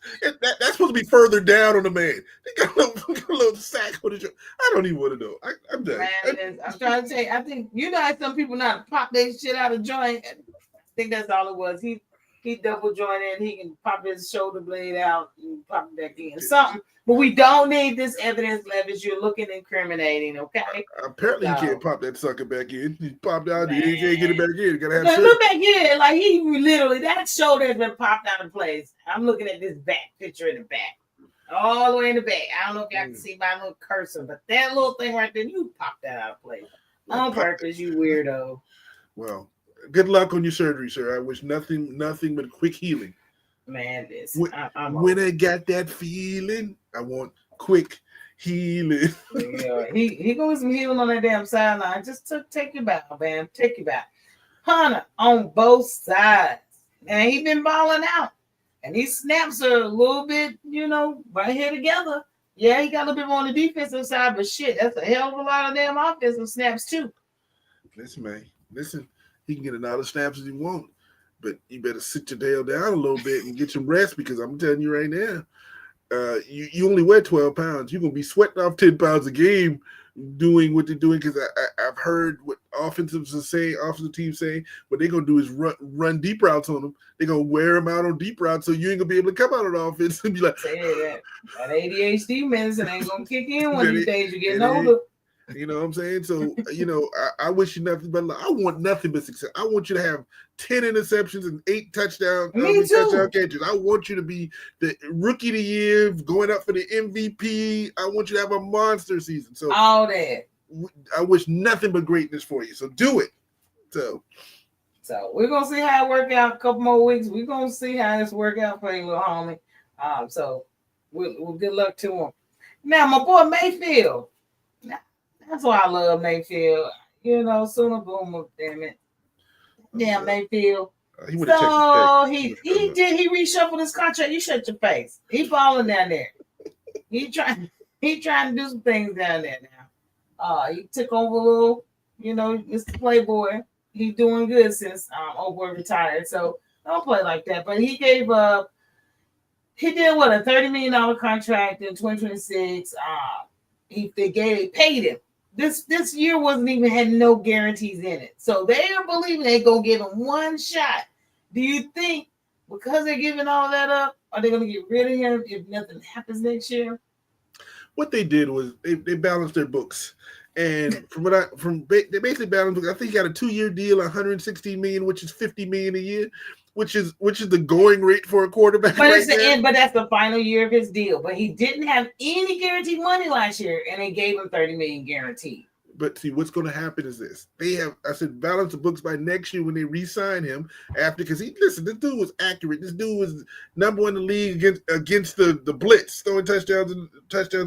to be further down on the man. They got a little sack on his shoulder. I don't even want to know. I'm done. Man, I'm trying to tell you. I think how some people not pop their shit out of joint. I think that's all it was. He double jointed. He can pop his shoulder blade out and pop it back in. Something. But we don't need this evidence, Levis. You're looking incriminating, okay? Apparently, you can't pop that sucker back in. He popped out. You can't get it back in. You gotta have look back in. Like he literally, that shoulder has been popped out of place. I'm looking at this back picture in the back, all the way in the back. I don't know if y'all can see my little cursor, but that little thing right there, you popped that out of place on purpose. You weirdo. Well, good luck on your surgery, sir. I wish nothing but quick healing. Man, when I got that feeling, I want quick healing. Yeah, he goes some healing on that damn sideline. Just take your bow, man. Take your bow. Hunter on both sides. And he been balling out. And these snaps are a little bit, right here together. Yeah, he got a little bit more on the defensive side, but shit, that's a hell of a lot of damn offensive snaps too. Listen, man. He can get as lot of snaps as he wants. But you better sit your tail down a little bit and get some rest because I'm telling you right now, you only weigh 12 pounds. You're going to be sweating off 10 pounds a game doing what they're doing because I've heard what offensive teams saying what they're going to do is run deep routes on them. They're going to wear them out on deep routes so you ain't going to be able to come out on the offense and be like, that ADHD medicine ain't going to kick in one of these days. You're getting older. You know what I'm saying? So, I wish you nothing but I want nothing but success. I want you to have 10 interceptions and 8 touchdown catches. I want you to be the rookie of the year, going up for the MVP. I want you to have a monster season. So all that. I wish nothing but greatness for you. So do it. So we're gonna see how it work out. A couple more weeks. We're gonna see how this work out for you, little homie. So we'll good luck to him. Now, my boy Mayfield. That's why I love Mayfield. Sooner Boomer, damn it. Damn Mayfield. He reshuffled his contract. You shut your face. He balling down there. He trying to do some things down there now. He took over a little, Mr. Playboy. He's doing good since old boy retired. So don't play like that. But he gave up. He did what, a $30 million contract in 2026. They paid him. This year had no guarantees in it. So they are believing they're going to give him one shot. Do you think because they're giving all that up, are they going to get rid of him if nothing happens next year? what they did was they balanced their books. And they basically balanced. I think he got a 2-year deal, 116 million, which is 50 million a year, which is the going rate for a quarterback. But it's the end. But that's the final year of his deal. But he didn't have any guaranteed money last year, and they gave him 30 million guaranteed. But see, what's going to happen is this: I said, balance the books by next year when they re-sign him. Because this dude was accurate. This dude was number 1 in the league against the blitz, throwing touchdowns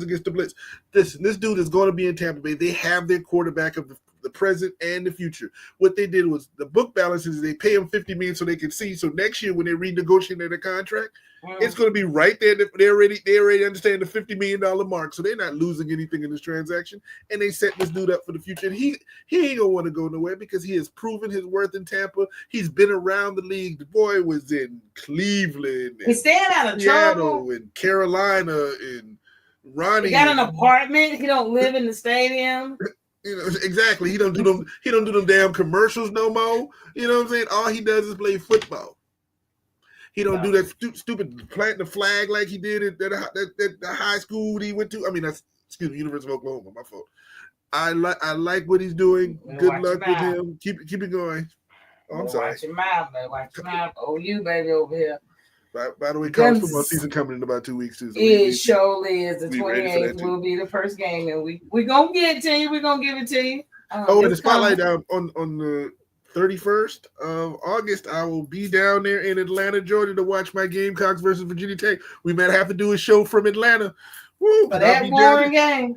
against the blitz. This dude is going to be in Tampa Bay. They have their quarterback of the present and the future. What they did was the book balances. They pay him 50 million so they can see. So next year when they renegotiate their contract, it's going to be right there. They already understand the $50 million mark, so they're not losing anything in this transaction. And they set this dude up for the future. And he ain't gonna want to go nowhere because he has proven his worth in Tampa. He's been around the league. The boy was in Cleveland. He's staying out of trouble. And Carolina and Ronnie. He got an apartment. He don't live in the stadium. Exactly. He don't do them damn commercials no more. You know what I'm saying? All he does is play football. He don't do that stupid plant the flag like he did at the high school he went to. I mean, University of Oklahoma. My fault. I like what he's doing. Good luck with him. Keep it going. Oh, I'm sorry. Watch your mouth, man. Watch your mouth. Oh, you baby over here. By the way, college football season coming in about 2 weeks too. So it surely is. The 28th will be the first game, and we're gonna get it to you. We're gonna give it to you. And the spotlight on the 31st of August, I will be down there in Atlanta, Georgia, to watch my Gamecocks versus Virginia Tech. We might have to do a show from Atlanta. Woo, for that boring game.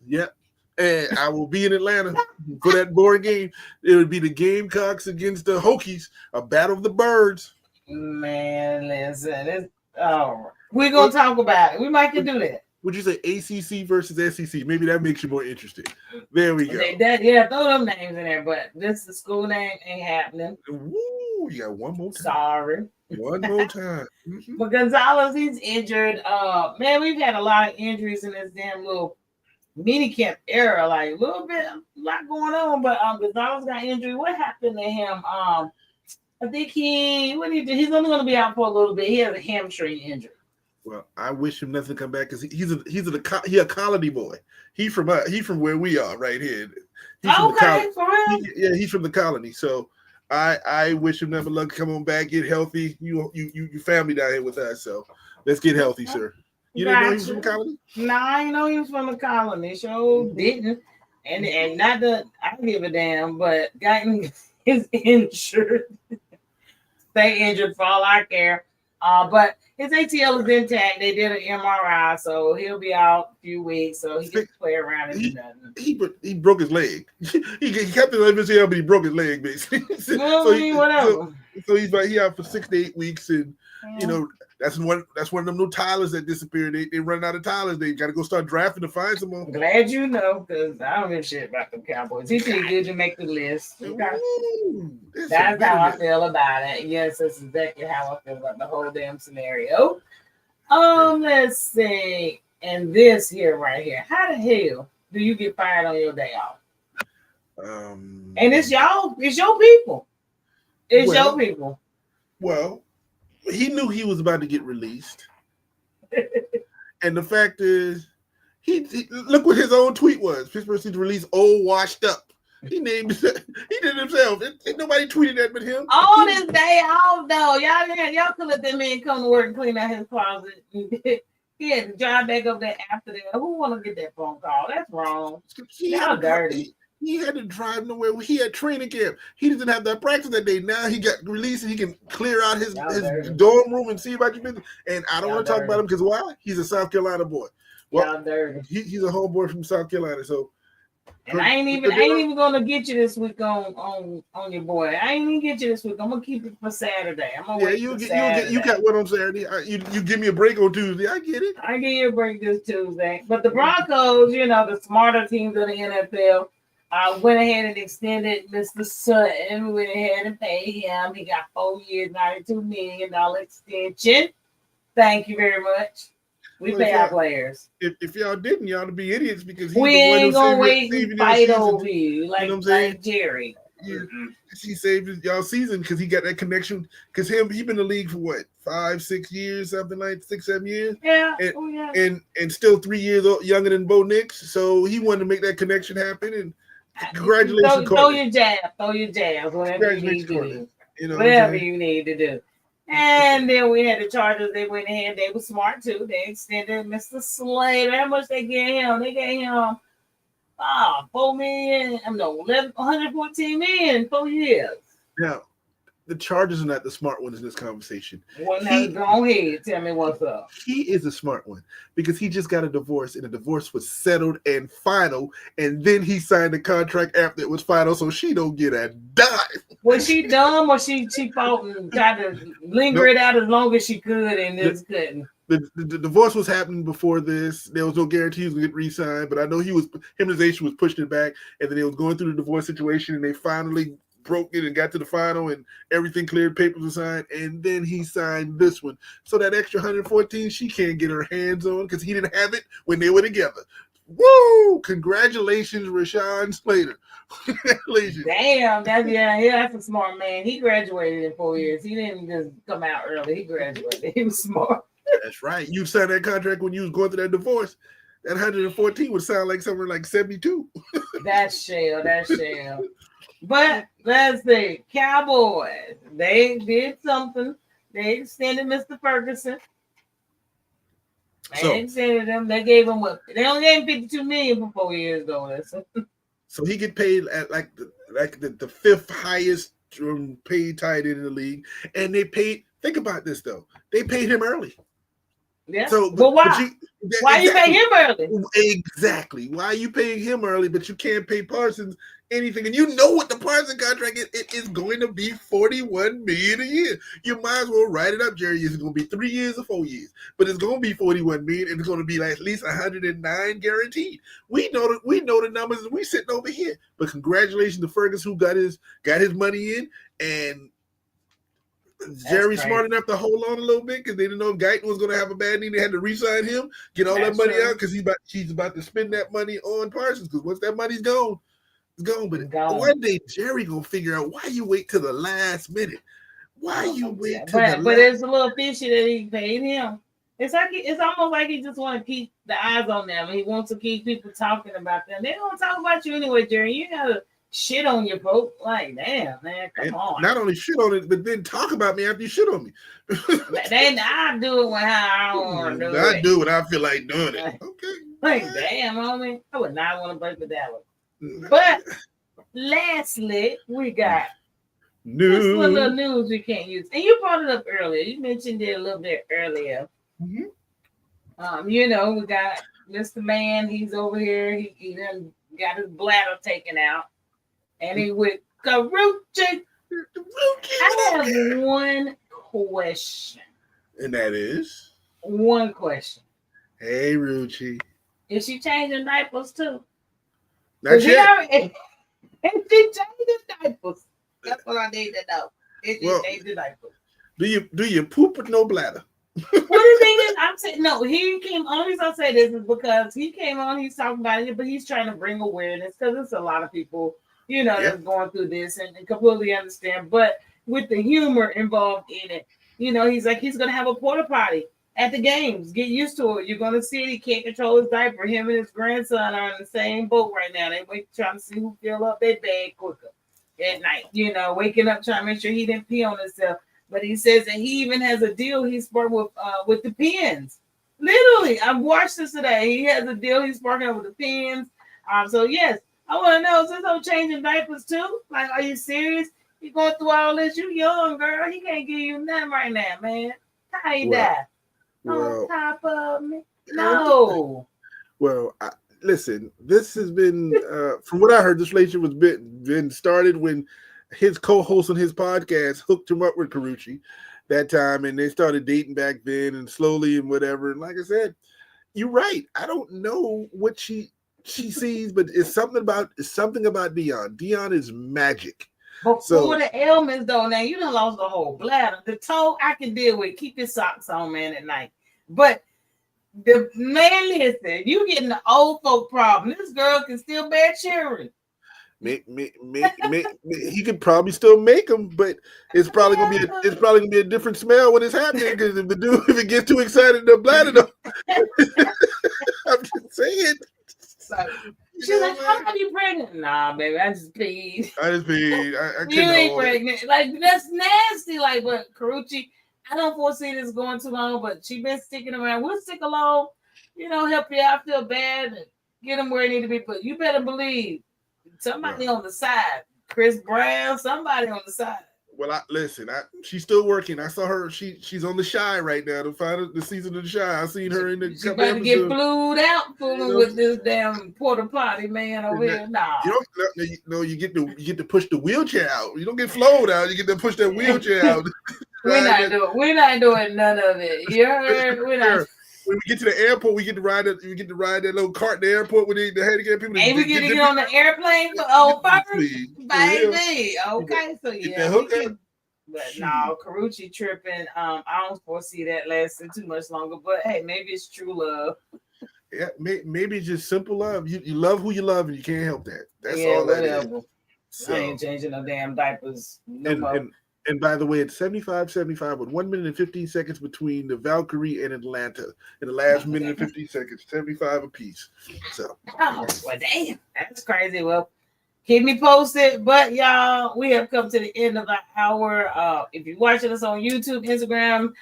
Yep. And I will be in Atlanta for that boring game. It would be the Gamecocks against the Hokies, a battle of the birds. Man, listen, we're gonna talk about it. We might can do that. Would you say ACC versus SEC? Maybe that makes you more interested. There we go. Throw them names in there, but this the school name ain't happening. Woo, you got one more time. Sorry. One more time. Mm-hmm. But Gonzalez, he's injured. Man, we've had a lot of injuries in this damn little mini camp era, like a lot going on. But Gonzalez got injured. What happened to him? I think he's only going to be out for a little bit. He has a hamstring injury. Well, I wish him nothing to come back because he's a colony boy. He from where we are right here. For real? He's from the colony. So I wish him nothing but luck. Come on back, get healthy. You family down here with us. So let's get healthy, sir. You didn't know he was from the colony? No, I didn't know he was from the colony. So didn't. And not that I give a damn, but got his injured. Stay injured for all I care. But his ATL is intact. They did an MRI, so he'll be out a few weeks, so he can play around and do nothing. He broke his leg. he kept his MCL, but he broke his leg, basically. Whatever. So he's out for 6 to 8 weeks, and that's one of them new Tylers that disappeared. They run out of Tylers. They got to go start drafting to find some more. Glad you know, because I don't give a shit about them Cowboys. He's too good to make the list. That's how I feel about it. Yes, that's exactly how I feel about the whole damn scenario. Let's see. And this here right here. How the hell do you get fired on your day off? And it's your people. It's your people. Well, he knew he was about to get released. And the fact is, he look what his own tweet was. Pittsburgh Steelers release old washed up. He named he did it himself. Ain't nobody tweeted that but him. On his day off, though. Y'all could let that man come to work and clean out his closet. He had to drive back up there after that. Who want to get that phone call? That's wrong. Y'all dirty. He had to drive nowhere. He had training camp. He didn't have that practice that day. Now he got released and he can clear out his dorm room and see about your business. And I don't want to talk about him because why? He's a South Carolina boy. Well, he's a homeboy from South Carolina. So, and I ain't even gonna get you this week on your boy. I ain't even get you this week. I'm gonna keep it for Saturday. I'm gonna wait for Saturday. You got one on Saturday. You give me a break on Tuesday. I get it. I give you a break this Tuesday. But the Broncos, the smarter teams of the NFL. Went ahead and extended Mr. Sutton. We went ahead and paid him. He got 4 years, $92 million extension. Thank you very much. We pay our players. If y'all didn't, y'all would be idiots because we ain't gonna wait and fight over you like Jerry. He saved y'all season because he got that connection. Because he been in the league for what 5-6 years, something like 6-7 years. Yeah. And still 3 years younger than Bo Nix. So he wanted to make that connection happen. And congratulations, throw your jab, whatever you need to do. Whatever you need to do. And then we had the Chargers. They went ahead. They were smart too. They extended Mr. Slater. How much they gave him? They gave him $4 million. 114 million in 4 years. Now, the Chargers are not the smart ones in this conversation. Well, now go ahead. Tell me what's up. He is a smart one because he just got a divorce, and the divorce was settled and final, and then he signed a contract after it was final, so she don't get a dime. Was she dumb, or she fought and tried to linger it out as long as she could and just couldn't? The divorce was happening before this. There was no guarantee he was going to get re-signed, but I know him and his agent was pushing it back, and then they was going through the divorce situation, and they finally broke it and got to the final, and everything cleared, papers were signed, and then he signed this one. So that extra 114 she can't get her hands on because he didn't have it when they were together. Woo! Congratulations, Rashawn Slater. Congratulations. Damn, that's a smart man. He graduated in 4 years. He didn't just come out early. He graduated. He was smart. That's right. You signed that contract when you was going through that divorce. That 114 would sound like somewhere like 72. That's shell. But let's see. Cowboys, they did something. They extended Mr. Ferguson. They extended him. They gave him what? They only gave him $52 million for 4 years, though. So he get paid at like the fifth highest paid tight end in the league, and they paid. Think about this though. They paid him early. Yeah. So, but why? Why you pay him early? Exactly. Why are you paying him early, but you can't pay Parsons anything? And you know what the Parsons contract is? It is going to be $41 million a year. You might as well write it up, Jerry. It's going to be 3 years or 4 years, but it's going to be $41 million, and it's going to be like at least 109 guaranteed. We know the numbers, and we sitting over here. But congratulations to Fergus, who got his money in, and Jerry's smart enough to hold on a little bit because they didn't know if Guyton was going to have a bad knee. They had to re-sign him, get all that money out because he's about to spend that money on Parsons because once that money's gone, it's gone. But one day Jerry going to figure out why you wait till the last minute. Why you wait till But it's a little fishy that he paid him. It's almost like he just want to keep the eyes on them. He wants to keep people talking about them. They don't talk about you anyway, Jerry. You got to shit on your folk. Like, damn, man, come on. Not only shit on it, but then talk about me after you shit on me. I do it how I want to do it. I do what I feel like doing it. Okay. Like, damn, homie. I would not want to break with that one. But lastly, we got news. This little news we can't use. And you brought it up earlier. You mentioned it a little bit earlier. Mm-hmm. We got Mr. Man. He's over here. He done got his bladder taken out. And he with Karuchi. I have one question. And that is? One question. Hey, Ruchi. Is she changing diapers too? Not yet. Is she changing diapers? That's what I need to know. Is she changing diapers? Do you poop with no bladder? What the thing is, I'm saying no. He came. Only reason I say this is because he came on. He's talking about it, but he's trying to bring awareness because there's a lot of people, that's going through this and completely understand. But with the humor involved in it, he's like he's gonna have a porta potty at the games. Get used to it. You're gonna see it. He can't control his diaper. Him and his grandson are in the same boat right now. They trying to see who fill up their bag quicker at night. Waking up trying to make sure he didn't pee on himself. But he says that he even has a deal he's sparking with the Pens. Literally, I've watched this today. He has a deal he's sparking up with the Pens. So yes, I want to know, is this I'm changing diapers too? Like, are you serious? You going through all this? You young girl. He can't give you nothing right now, man. How you die? On top of me? No. Well, listen. This has been, from what I heard, this relationship was been started when his co-host on his podcast hooked him up with Karuchi that time, and they started dating back then, and slowly and whatever. And like I said, you're right. I don't know what she sees, but it's something about Dion. Dion is magic. But for the ailments though, now you done lost the whole bladder. The toe I can deal with. Keep your socks on, man, at night. But the man, listen, you getting the old folk problem. This girl can still bear children. He could probably still make them, but it's probably gonna be a different smell when it's happening because if it gets too excited, they'll bladder them. I'm just saying. She's like, "How are you pregnant?" Nah, baby, I just peed. You ain't pregnant. Like that's nasty. Like, but Karuchi, I don't foresee this going too long, but she been sticking around. We'll stick along, help you out, feel bad, and get them where they need to be. But you better believe somebody on the side, Chris Brown, somebody on the side. Well, she's still working. I saw her. She's on The Chi right now. The season of The Chi. I seen her in the. She about to get flued out, fooling with this damn porta potty man over here. Nah, you get to push the wheelchair out. You don't get flowed out. You get to push that wheelchair out. We're not doing none of it. You heard? We're not. When we get to the airport, we get to ride that little cart in the airport with the handicapped people. Ain't we get to get on the airplane for first? Baby. Okay, so yeah. But no, Karuchi tripping. I don't foresee that lasting too much longer. But hey, maybe it's true love. Yeah, maybe it's just simple love. You love who you love, and you can't help that. That's all that is. So, I ain't changing no damn diapers. And by the way, it's 75-75 with 1 minute and 15 seconds between the Valkyrie and Atlanta. In the last minute and 15 seconds, 75 apiece. So, well, damn, that's crazy. Well, keep me posted. But y'all, we have come to the end of the hour. If you're watching us on YouTube, Instagram,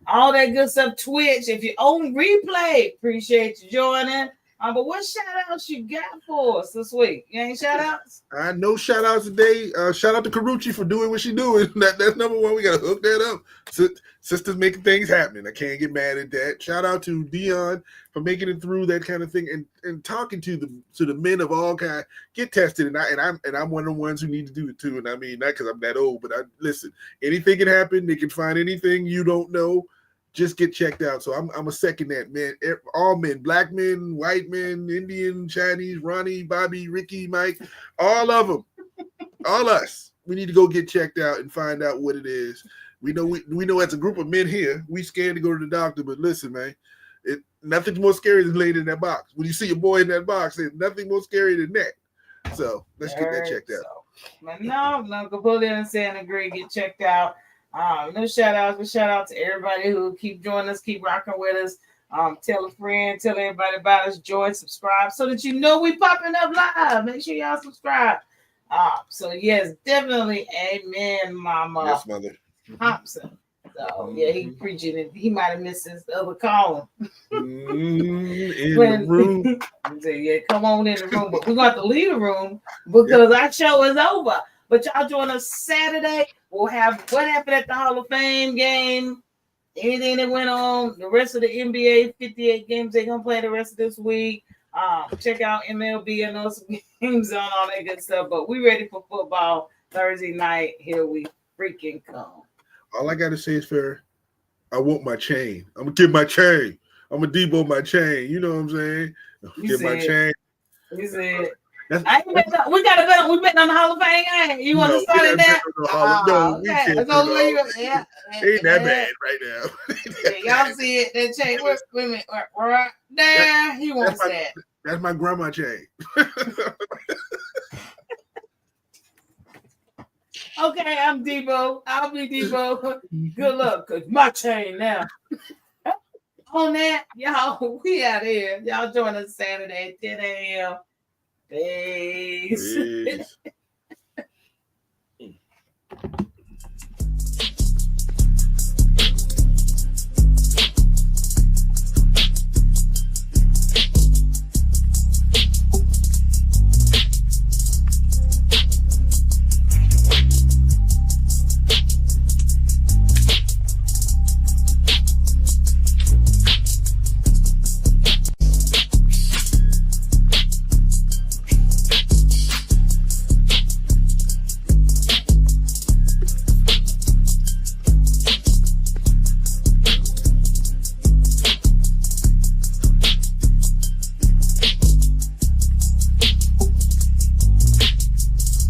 all that good stuff, Twitch. If you're on replay, appreciate you joining. But what shout outs you got for us this week? You ain't shout outs? No shout outs today. Shout out to Karuchi for doing what she's doing. That's number one. We got to hook that up. Sisters making things happen. I can't get mad at that. Shout out to Dion for making it through that kind of thing and talking to the men of all kinds. Get tested, and I'm one of the ones who need to do it too. And I mean, not because I'm that old, but listen. Anything can happen. They can find anything you don't know. Just get checked out. So I'm a second that, man. All men, black men, white men, Indian, Chinese, Ronnie, Bobby, Ricky, Mike, all of them, all us. We need to go get checked out and find out what it is. We know as a group of men here, we scared to go to the doctor. But listen, man, nothing's more scary than laying in that box. When you see your boy in that box, there's nothing more scary than that. So let's get that checked out. But no, I'm completely understand and agree. Get checked out. No shout outs, but shout out to everybody who keep joining us, keep rocking with us. Tell a friend, tell everybody about us, join, subscribe, so that you know we popping up live. Make sure y'all subscribe. So yes, definitely, amen, mama. Yes, mother. Thompson. So yeah, he preaching and he might have missed his other calling. In the room. Yeah, come on in the room, but we're gonna have to leave the room because our show is over. But y'all join us Saturday. We'll have what happened at the Hall of Fame game, anything that went on, the rest of the NBA 58 games they're gonna play the rest of this week. Check out MLB and those games on all that good stuff. But we ready for football Thursday night. Here we freaking come. All I gotta say is fair. I want my chain. I'm gonna get my chain. I'm gonna Debo my chain. You know what I'm saying? Get my chain. You said. We got to bet. We betting on the Hall of Fame game. You want to start it there? No, we can't. Let's go leave it. Yeah, ain't that bad right now. Yeah, y'all see it? That chain. Wait a minute. Right there. He wants that. That's my grandma chain. Okay, I'm Debo. I'll be Debo. Good luck, cause my chain now. On that, y'all, we out here. Y'all join us Saturday, 10 a.m. Peace.